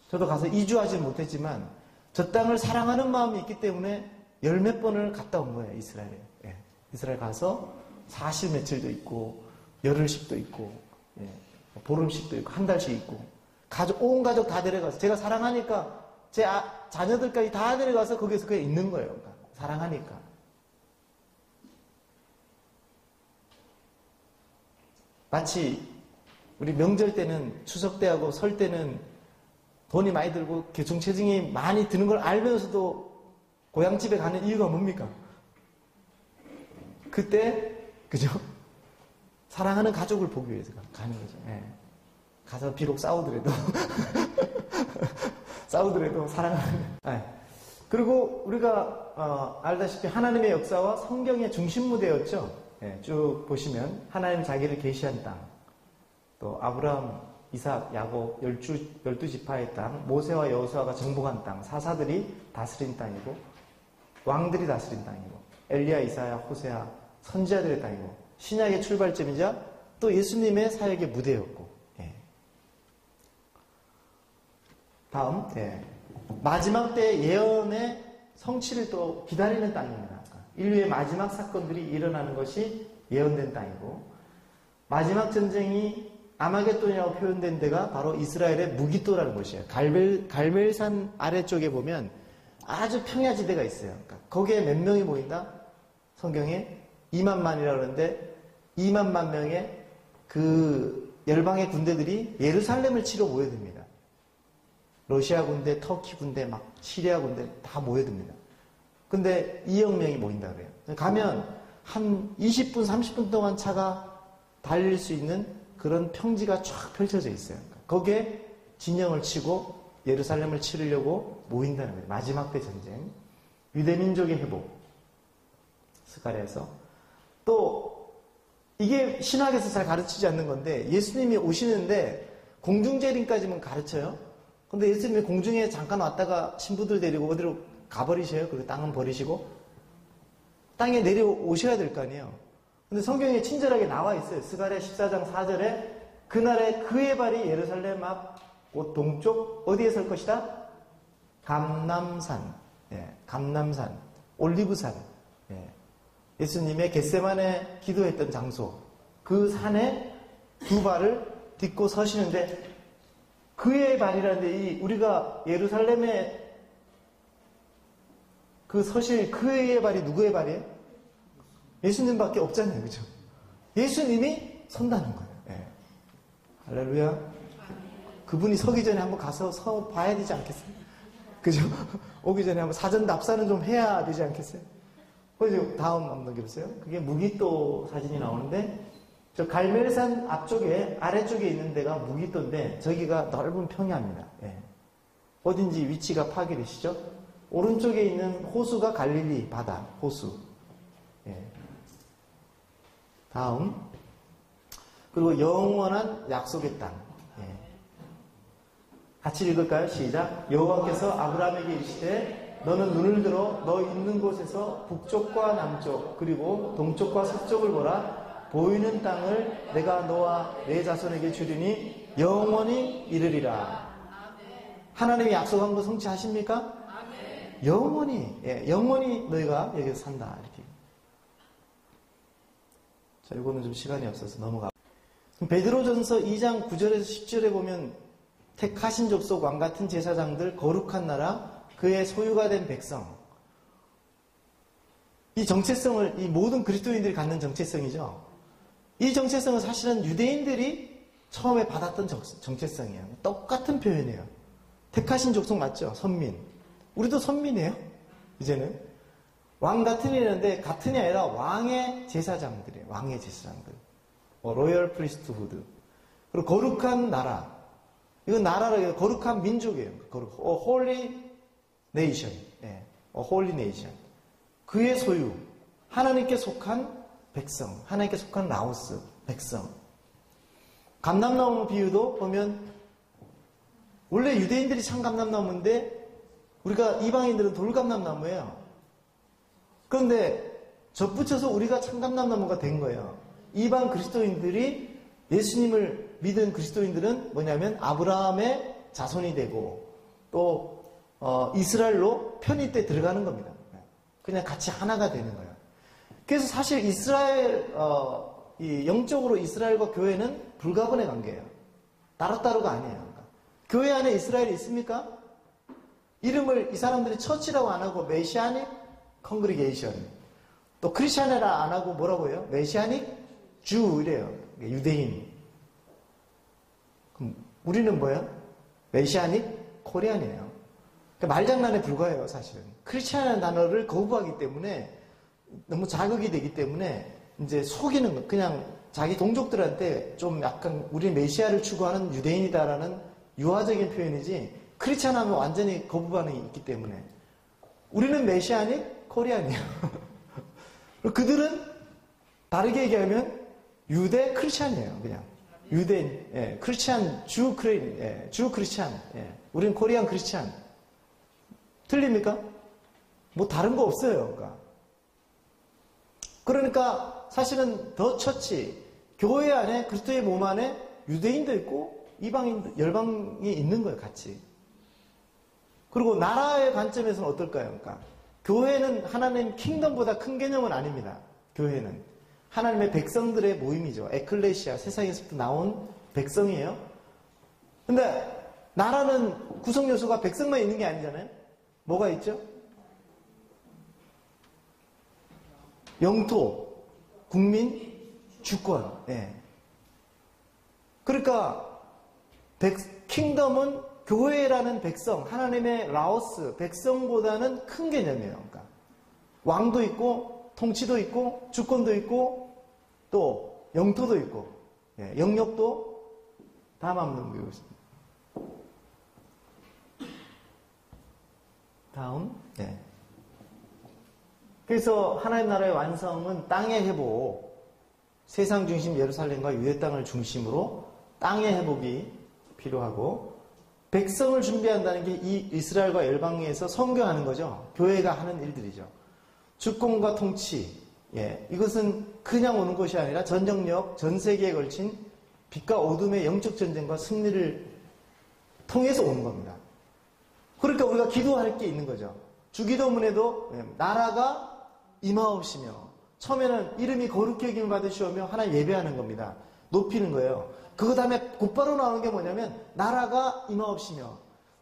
저도 가서 이주하지는 못했지만 저 땅을 사랑하는 마음이 있기 때문에 열 몇 번을 갔다 온 거예요. 이스라엘에. 예. 이스라엘 가서 40 며칠도 있고 열흘씩도 있고 예. 보름씩도 있고 한 달씩 있고 온 가족 다 데려가서 제가 사랑하니까 제 자녀들까지 다 데려가서 거기서 그냥 있는 거예요. 그러니까 사랑하니까. 마치 우리 명절 때는 추석 때하고 설 때는 돈이 많이 들고 교통체증이 많이 드는 걸 알면서도 고향집에 가는 이유가 뭡니까? 그때 그죠? 사랑하는 가족을 보기 위해서 가는 거죠. 예. 가서 비록 싸우더라도 사랑하는. 예. 그리고 우리가 알다시피 하나님의 역사와 성경의 중심 무대였죠. 예. 쭉 보시면 하나님 자기를 계시한 땅, 또 아브라함, 이삭, 야곱 12지파의 땅, 모세와 여호수아가 정복한 땅, 사사들이 다스린 땅이고 왕들이 다스린 땅이고 엘리야, 이사야, 호세아 선지자들의 땅이고 신약의 출발점이자 또 예수님의 사역의 무대였고 예. 다음 마지막 때 예언의 성취를 또 기다리는 땅입니다. 인류의 마지막 사건들이 일어나는 것이 예언된 땅이고 마지막 전쟁이 아마겟돈이라고 표현된 데가 바로 이스라엘의 무기또라는 곳이에요. 갈멜산 아래쪽에 보면 아주 평야지대가 있어요. 그러니까 거기에 몇 명이 모인다? 성경에 2만만이라고 그러는데 2만 명의 그 열방의 군대들이 예루살렘을 치러 모여듭니다. 러시아 군대, 터키 군대, 막 시리아 군대 다 모여듭니다. 근데 2억 명이 모인다 그래요. 가면 한 20분, 30분 동안 차가 달릴 수 있는 그런 평지가 쫙 펼쳐져 있어요. 거기에 진영을 치고 예루살렘을 치르려고 모인다는 거예요. 마지막 때 전쟁. 유대민족의 회복. 스가랴에서. 또 이게 신학에서 잘 가르치지 않는 건데 예수님이 오시는데 공중재림까지만 가르쳐요. 근데 예수님이 공중에 잠깐 왔다가 신부들 데리고 어디로 가버리셔요. 그리고 땅은 버리시고 땅에 내려오셔야 될 거 아니에요. 근데 성경에 친절하게 나와 있어요. 스가랴 14장 4절에 그날에 그의 발이 예루살렘 앞 곧 동쪽 어디에 설 것이다? 감람산. 예, 감람산. 올리브산. 예. 예수님의 겟세마네 기도했던 장소. 그 산에 두 발을 딛고 서시는데 그의 발이라는데 우리가 예루살렘에 그 서실 그의 발이 누구의 발이에요? 예수님밖에 없잖아요. 그죠? 예수님이 선다는 거예요. 예. 할렐루야. 그분이 서기 전에 한번 가서 서 봐야 되지 않겠어요? 그죠? 오기 전에 한번 사전 답사는 좀 해야 되지 않겠어요? 그죠? 다음 한번 넘겨보세요. 그게 무기또 사진이 나오는데, 저 갈멜산 앞쪽에, 아래쪽에 있는 데가 무기또인데, 저기가 넓은 평야입니다. 예. 어딘지 위치가 파악되시죠? 오른쪽에 있는 호수가 갈릴리 바다, 호수. 예. 다음. 그리고 영원한 약속의 땅. 예. 같이 읽을까요? 시작. 여호와께서 아브라함에게 이르시되 너는 눈을 들어 너 있는 곳에서 북쪽과 남쪽 그리고 동쪽과 서쪽을 보라. 보이는 땅을 내가 너와 내 자손에게 주리니 영원히 이르리라. 하나님이 약속한 거 성취하십니까? 영원히, 예, 영원히 너희가 여기서 산다. 이렇게. 자, 이거는 좀 시간이 없어서 넘어가. 베드로전서 2장 9절에서 10절에 보면 택하신 족속 왕 같은 제사장들 거룩한 나라 그의 소유가 된 백성. 이 정체성을 이 모든 그리스도인들이 갖는 정체성이죠. 이 정체성은 사실은 유대인들이 처음에 받았던 정체성이에요. 똑같은 표현이에요. 택하신 족속 맞죠? 선민. 우리도 선민이에요. 이제는 왕 같은 이라는데 같은이 아니라 왕의 제사장들이에요. 왕의 제사장들. 로열 프리스트후드. 그리고 거룩한 나라. 이건 나라라 해서 거룩한 민족이에요. 홀리 네이션. 예. 홀리 네이션. 그의 소유. 하나님께 속한 백성. 하나님께 속한 라오스 백성. 감람나무 비유도 보면 원래 유대인들이 참 감람나무인데 우리가 이방인들은 돌감람나무예요. 그런데 접붙여서 우리가 참 감람나무가 된 거예요. 이방 그리스도인들이 예수님을 믿은 그리스도인들은 뭐냐면 아브라함의 자손이 되고 또 이스라엘로 편입돼 들어가는 겁니다. 그냥 같이 하나가 되는 거예요. 그래서 사실 이스라엘 이 영적으로 이스라엘과 교회는 불가분의 관계예요. 따로따로가 아니에요. 그러니까 교회 안에 이스라엘이 있습니까? 이름을 이 사람들이 처치라고 안 하고 메시아닉 컨그리게이션 또 크리스찬이라 안 하고 뭐라고 해요? 메시아닉 주 이래요. 유대인. 그럼 우리는 뭐예요? 메시아닉 코리안이에요. 그러니까 말장난에 불과해요. 사실은. 크리스찬이라는 단어를 거부하기 때문에 너무 자극이 되기 때문에 이제 속이는 거 그냥 자기 동족들한테 좀 약간 우리 메시아를 추구하는 유대인이다라는 유화적인 표현이지 크리스찬 하면 완전히 거부 반응이 있기 때문에 우리는 메시아닉 코리안이에요. 그들은 다르게 얘기하면 유대 크리스찬이에요. 그냥 유대인, 예, 크리스찬 주 크리스찬, 예, 우리는 코리안 크리스찬. 틀립니까? 뭐 다른 거 없어요. 그러니까 사실은 더 처치 교회 안에 그리스도의 몸 안에 유대인도 있고 이방인 열방이 있는 거예요. 같이. 그리고 나라의 관점에서는 어떨까요? 그러니까 교회는 하나님 킹덤보다 큰 개념은 아닙니다. 교회는 하나님의 백성들의 모임이죠. 에클레시아, 세상에서부터 나온 백성이에요. 근데 나라는 구성 요소가 백성만 있는 게 아니잖아요. 뭐가 있죠? 영토, 국민, 주권. 예. 그러니까 킹덤은 교회라는 백성, 하나님의 라오스, 백성보다는 큰 개념이에요. 그러니까 왕도 있고, 통치도 있고, 주권도 있고, 또 영토도 있고, 예, 영역도 다음 한번 넘겨보겠습니다. 다음, 네. 그래서 하나님 나라의 완성은 땅의 회복, 세상 중심 예루살렘과 유대 땅을 중심으로 땅의 회복이 필요하고 백성을 준비한다는 게 이 이스라엘과 열방에서 선교하는 거죠. 교회가 하는 일들이죠. 주권과 통치, 예, 이것은 그냥 오는 것이 아니라 전쟁력, 전 세계에 걸친 빛과 어둠의 영적 전쟁과 승리를 통해서 오는 겁니다. 그러니까 우리가 기도할 게 있는 거죠. 주기도문에도 나라가 임하옵시며 처음에는 이름이 거룩히 여김을 받으시오며 하나님 예배하는 겁니다. 높이는 거예요. 그 다음에 곧바로 나오는 게 뭐냐면 나라가 임하옵시며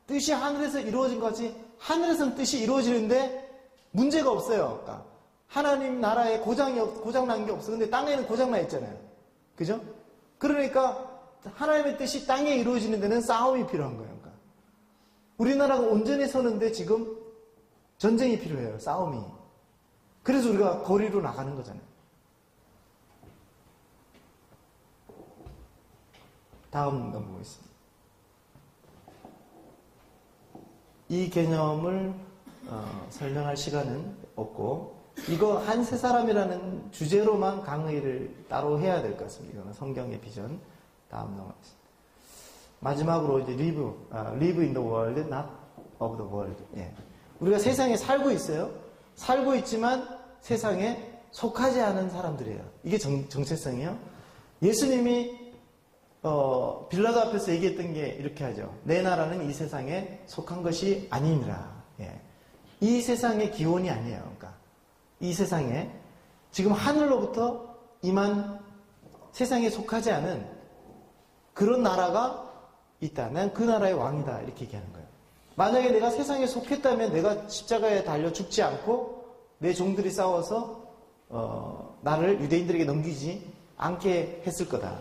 뜻이 하늘에서 이루어진 것 같이 하늘에서는 뜻이 이루어지는데 문제가 없어요. 그러니까 하나님 나라에 고장난 게 없어. 근데 땅에는 고장나 있잖아요. 그죠? 그러니까 하나님의 뜻이 땅에 이루어지는 데는 싸움이 필요한 거예요. 그러니까 우리나라가 온전히 서는데 지금 전쟁이 필요해요. 싸움이. 그래서 우리가 거리로 나가는 거잖아요. 다음 넘어보겠습니다. 이 개념을 설명할 시간은 없고 이거 한 세 사람이라는 주제로만 강의를 따로 해야 될 것 같습니다. 이거는 성경의 비전. 다음 넘어가겠습니다. 마지막으로 이제 live in the world, not of the world. 예. 우리가 세상에 살고 있어요. 살고 있지만 세상에 속하지 않은 사람들이에요. 이게 정체성이에요. 예수님이 빌라도 앞에서 얘기했던 게 이렇게 하죠. 내 나라는 이 세상에 속한 것이 아니니라. 예. 이 세상의 기원이 아니에요. 그러니까 이 세상에 지금 하늘로부터 임한 세상에 속하지 않은 그런 나라가 있다. 난 그 나라의 왕이다. 이렇게 얘기하는 거예요. 만약에 내가 세상에 속했다면 내가 십자가에 달려 죽지 않고 내 종들이 싸워서 나를 유대인들에게 넘기지 않게 했을 거다.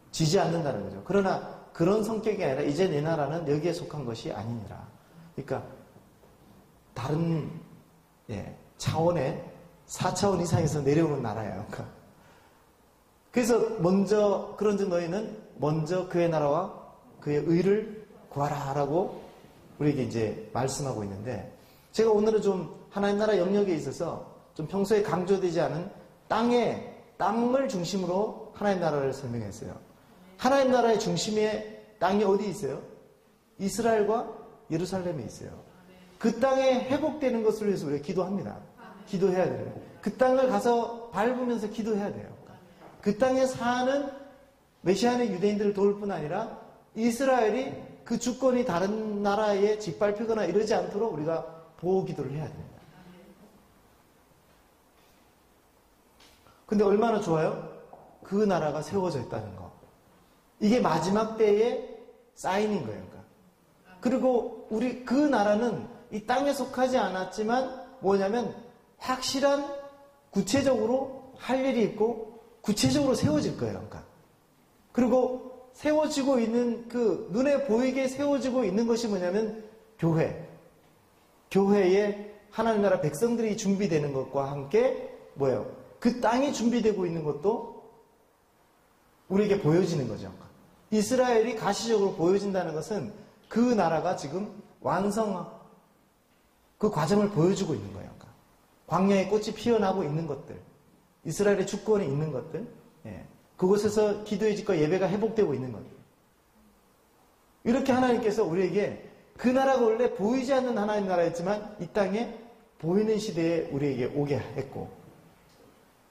지지 않는다는 거죠. 그러나 그런 성격이 아니라 이제 내 나라는 여기에 속한 것이 아니니라. 그러니까 다른 차원의 4차원 이상에서 내려오는 나라예요. 그러니까. 그래서 먼저 그런즉 너희는 먼저 그의 나라와 그의 의를 구하라라고 우리에게 이제 말씀하고 있는데 제가 오늘은 좀 하나님 나라 영역에 있어서 좀 평소에 강조되지 않은 땅을 중심으로 하나님 나라를 설명했어요. 하나님 나라의 중심에 땅이 어디 있어요? 이스라엘과 예루살렘에 있어요. 그 땅에 회복되는 것을 위해서 우리가 기도합니다. 기도해야 돼요. 그 땅을 가서 밟으면서 기도해야 돼요. 그 땅에 사는 메시아의 유대인들을 도울 뿐 아니라 이스라엘이 그 주권이 다른 나라에 짓밟히거나 이러지 않도록 우리가 보호 기도를 해야 됩니다. 근데 얼마나 좋아요? 그 나라가 세워져 있다는 거. 이게 마지막 때의 사인인 거예요. 그러니까. 그리고 그 나라는 이 땅에 속하지 않았지만 뭐냐면 확실한 구체적으로 할 일이 있고 구체적으로 세워질 거예요. 그러니까. 그리고 세워지고 있는 그 눈에 보이게 세워지고 있는 것이 뭐냐면 교회. 교회에 하나님 나라 백성들이 준비되는 것과 함께 뭐예요? 그 땅이 준비되고 있는 것도 우리에게 보여지는 거죠. 이스라엘이 가시적으로 보여진다는 것은 그 나라가 지금 그 과정을 보여주고 있는 거예요. 광야에 꽃이 피어나고 있는 것들, 이스라엘의 주권이 있는 것들, 그곳에서 기도의 집과 예배가 회복되고 있는 것들. 이렇게 하나님께서 우리에게 그 나라가 원래 보이지 않는 하나님 나라였지만 이 땅에 보이는 시대에 우리에게 오게 했고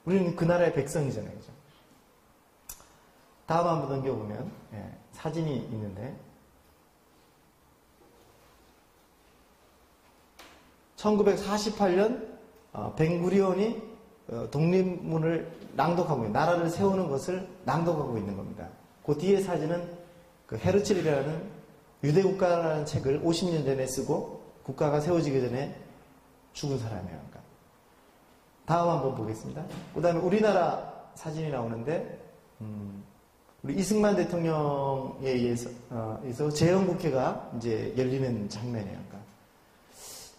우리는 그 나라의 백성이잖아요. 그죠? 다음 한번 넘겨보면 사진이 있는데 1948년 벵구리온이 독립문을 낭독하고 있는 나라를 세우는 것을 낭독하고 있는 겁니다. 그 뒤에 사진은 그 헤르츠리라는 유대국가라는 책을 50년 전에 쓰고 국가가 세워지기 전에 죽은 사람이에요. 그러니까. 다음 한번 보겠습니다. 그 다음에 우리나라 사진이 나오는데 우리 이승만 대통령에 의해서 재헌국회가 이제 열리는 장면이에요. 그러니까.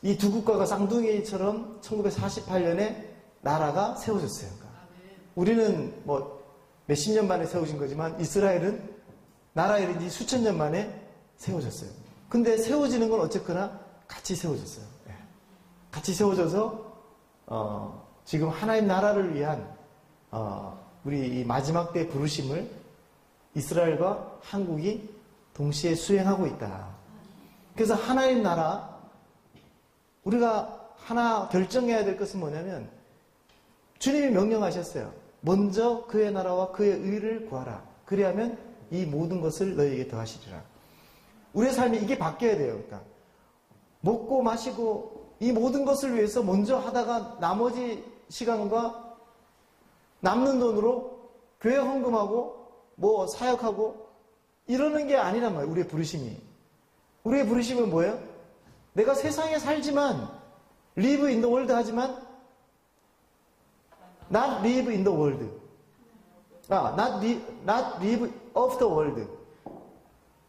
이 두 국가가 쌍둥이처럼 1948년에 나라가 세워졌어요. 그러니까. 우리는 뭐 몇십 년 만에 세워진 거지만 이스라엘은 나라 이른지 수천 년 만에 세워졌어요. 근데 세워지는 건 어쨌거나 같이 세워졌어요. 같이 세워져서 지금 하나님 나라를 위한 우리 이 마지막 때 부르심을 이스라엘과 한국이 동시에 수행하고 있다. 그래서 하나님 나라 우리가 하나 결정해야 될 것은 뭐냐면 주님이 명령하셨어요. 먼저 그의 나라와 그의 의를 구하라. 그리하면 이 모든 것을 너희에게 더하시리라. 우리의 삶이 이게 바뀌어야 돼요. 그러니까 먹고 마시고 이 모든 것을 위해서 먼저 하다가 나머지 시간과 남는 돈으로 교회 헌금하고 뭐 사역하고 이러는 게 아니란 말이에요. 우리의 부르심이. 우리의 부르심은 뭐예요? 내가 세상에 살지만 live in the world 하지만 not live in the world. not live of the world.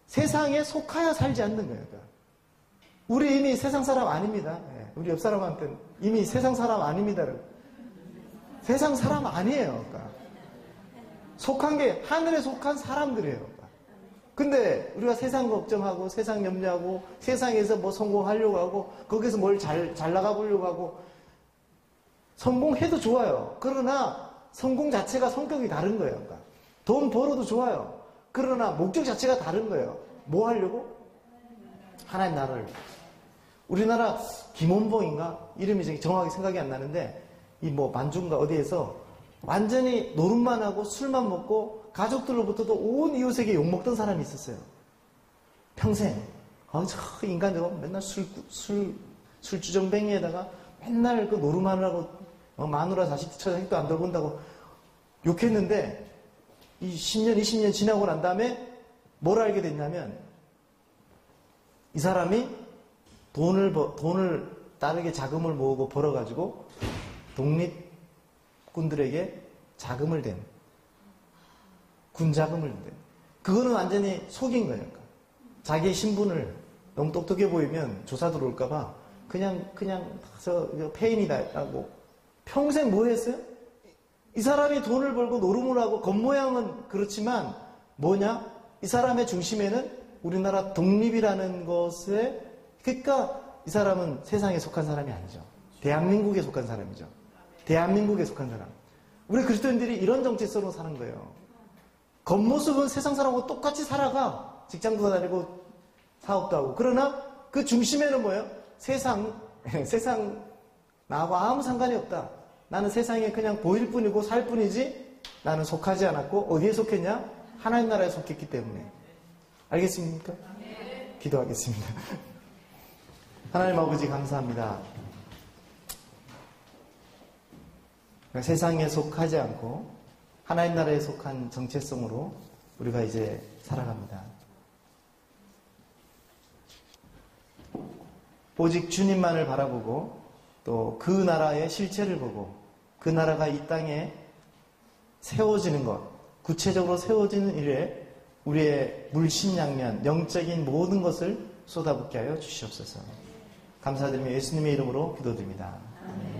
세상에 속하여 살지 않는 거예요. 그러니까. 우리 이미 세상 사람 아닙니다. 우리 옆 사람한테는 이미 세상 사람 아닙니다. 세상 사람 아니에요. 그러니까. 속한 게 하늘에 속한 사람들이에요. 그러니까. 근데 우리가 세상 걱정하고 세상 염려하고 세상에서 뭐 성공하려고 하고 거기서 뭘 잘 나가보려고 하고 성공해도 좋아요. 그러나 성공 자체가 성격이 다른 거예요. 그러니까. 돈 벌어도 좋아요. 그러나 목적 자체가 다른 거예요. 뭐 하려고? 하나님 나라를. 우리나라 김원봉인가? 이름이 정확하게 생각이 안 나는데 이 뭐 만주인가 어디에서 완전히 노름만 하고 술만 먹고 가족들로부터도 온 이웃에게 욕먹던 사람이 있었어요. 평생. 저 인간적으로 맨날 술주정뱅이에다가 맨날 그 노름하느라고 마누라 자식도 안 돌본다고 욕했는데 이 10년, 20년 지나고 난 다음에 뭘 알게 됐냐면 이 사람이 돈을 다르게 자금을 모으고 벌어가지고 독립군들에게 자금을 댄 군자금을 댄 그거는 완전히 속인 거예요. 그러니까. 자기의 신분을 너무 똑똑해 보이면 조사 들어올까봐 그냥 저 폐인이다 하고 평생 뭐 했어요? 이 사람이 돈을 벌고 노름을 하고 겉모양은 그렇지만 뭐냐? 이 사람의 중심에는 우리나라 독립이라는 것에 그러니까 이 사람은 세상에 속한 사람이 아니죠. 대한민국에 속한 사람이죠. 대한민국에 속한 사람. 우리 그리스도인들이 이런 정체성으로 사는 거예요. 겉모습은 세상 사람하고 똑같이 살아가. 직장도 다니고 사업도 하고. 그러나 그 중심에는 뭐예요? 세상 나하고 아무 상관이 없다. 나는 세상에 그냥 보일 뿐이고 살 뿐이지 나는 속하지 않았고 어디에 속했냐? 하나님 나라에 속했기 때문에. 알겠습니까? 기도하겠습니다. 하나님 아버지 감사합니다. 세상에 속하지 않고 하나님 나라에 속한 정체성으로 우리가 이제 살아갑니다. 오직 주님만을 바라보고 또 그 나라의 실체를 보고 그 나라가 이 땅에 세워지는 것, 구체적으로 세워지는 일에 우리의 물심양면, 영적인 모든 것을 쏟아붓게 하여 주시옵소서. 감사드리며 예수님의 이름으로 기도드립니다. 아멘.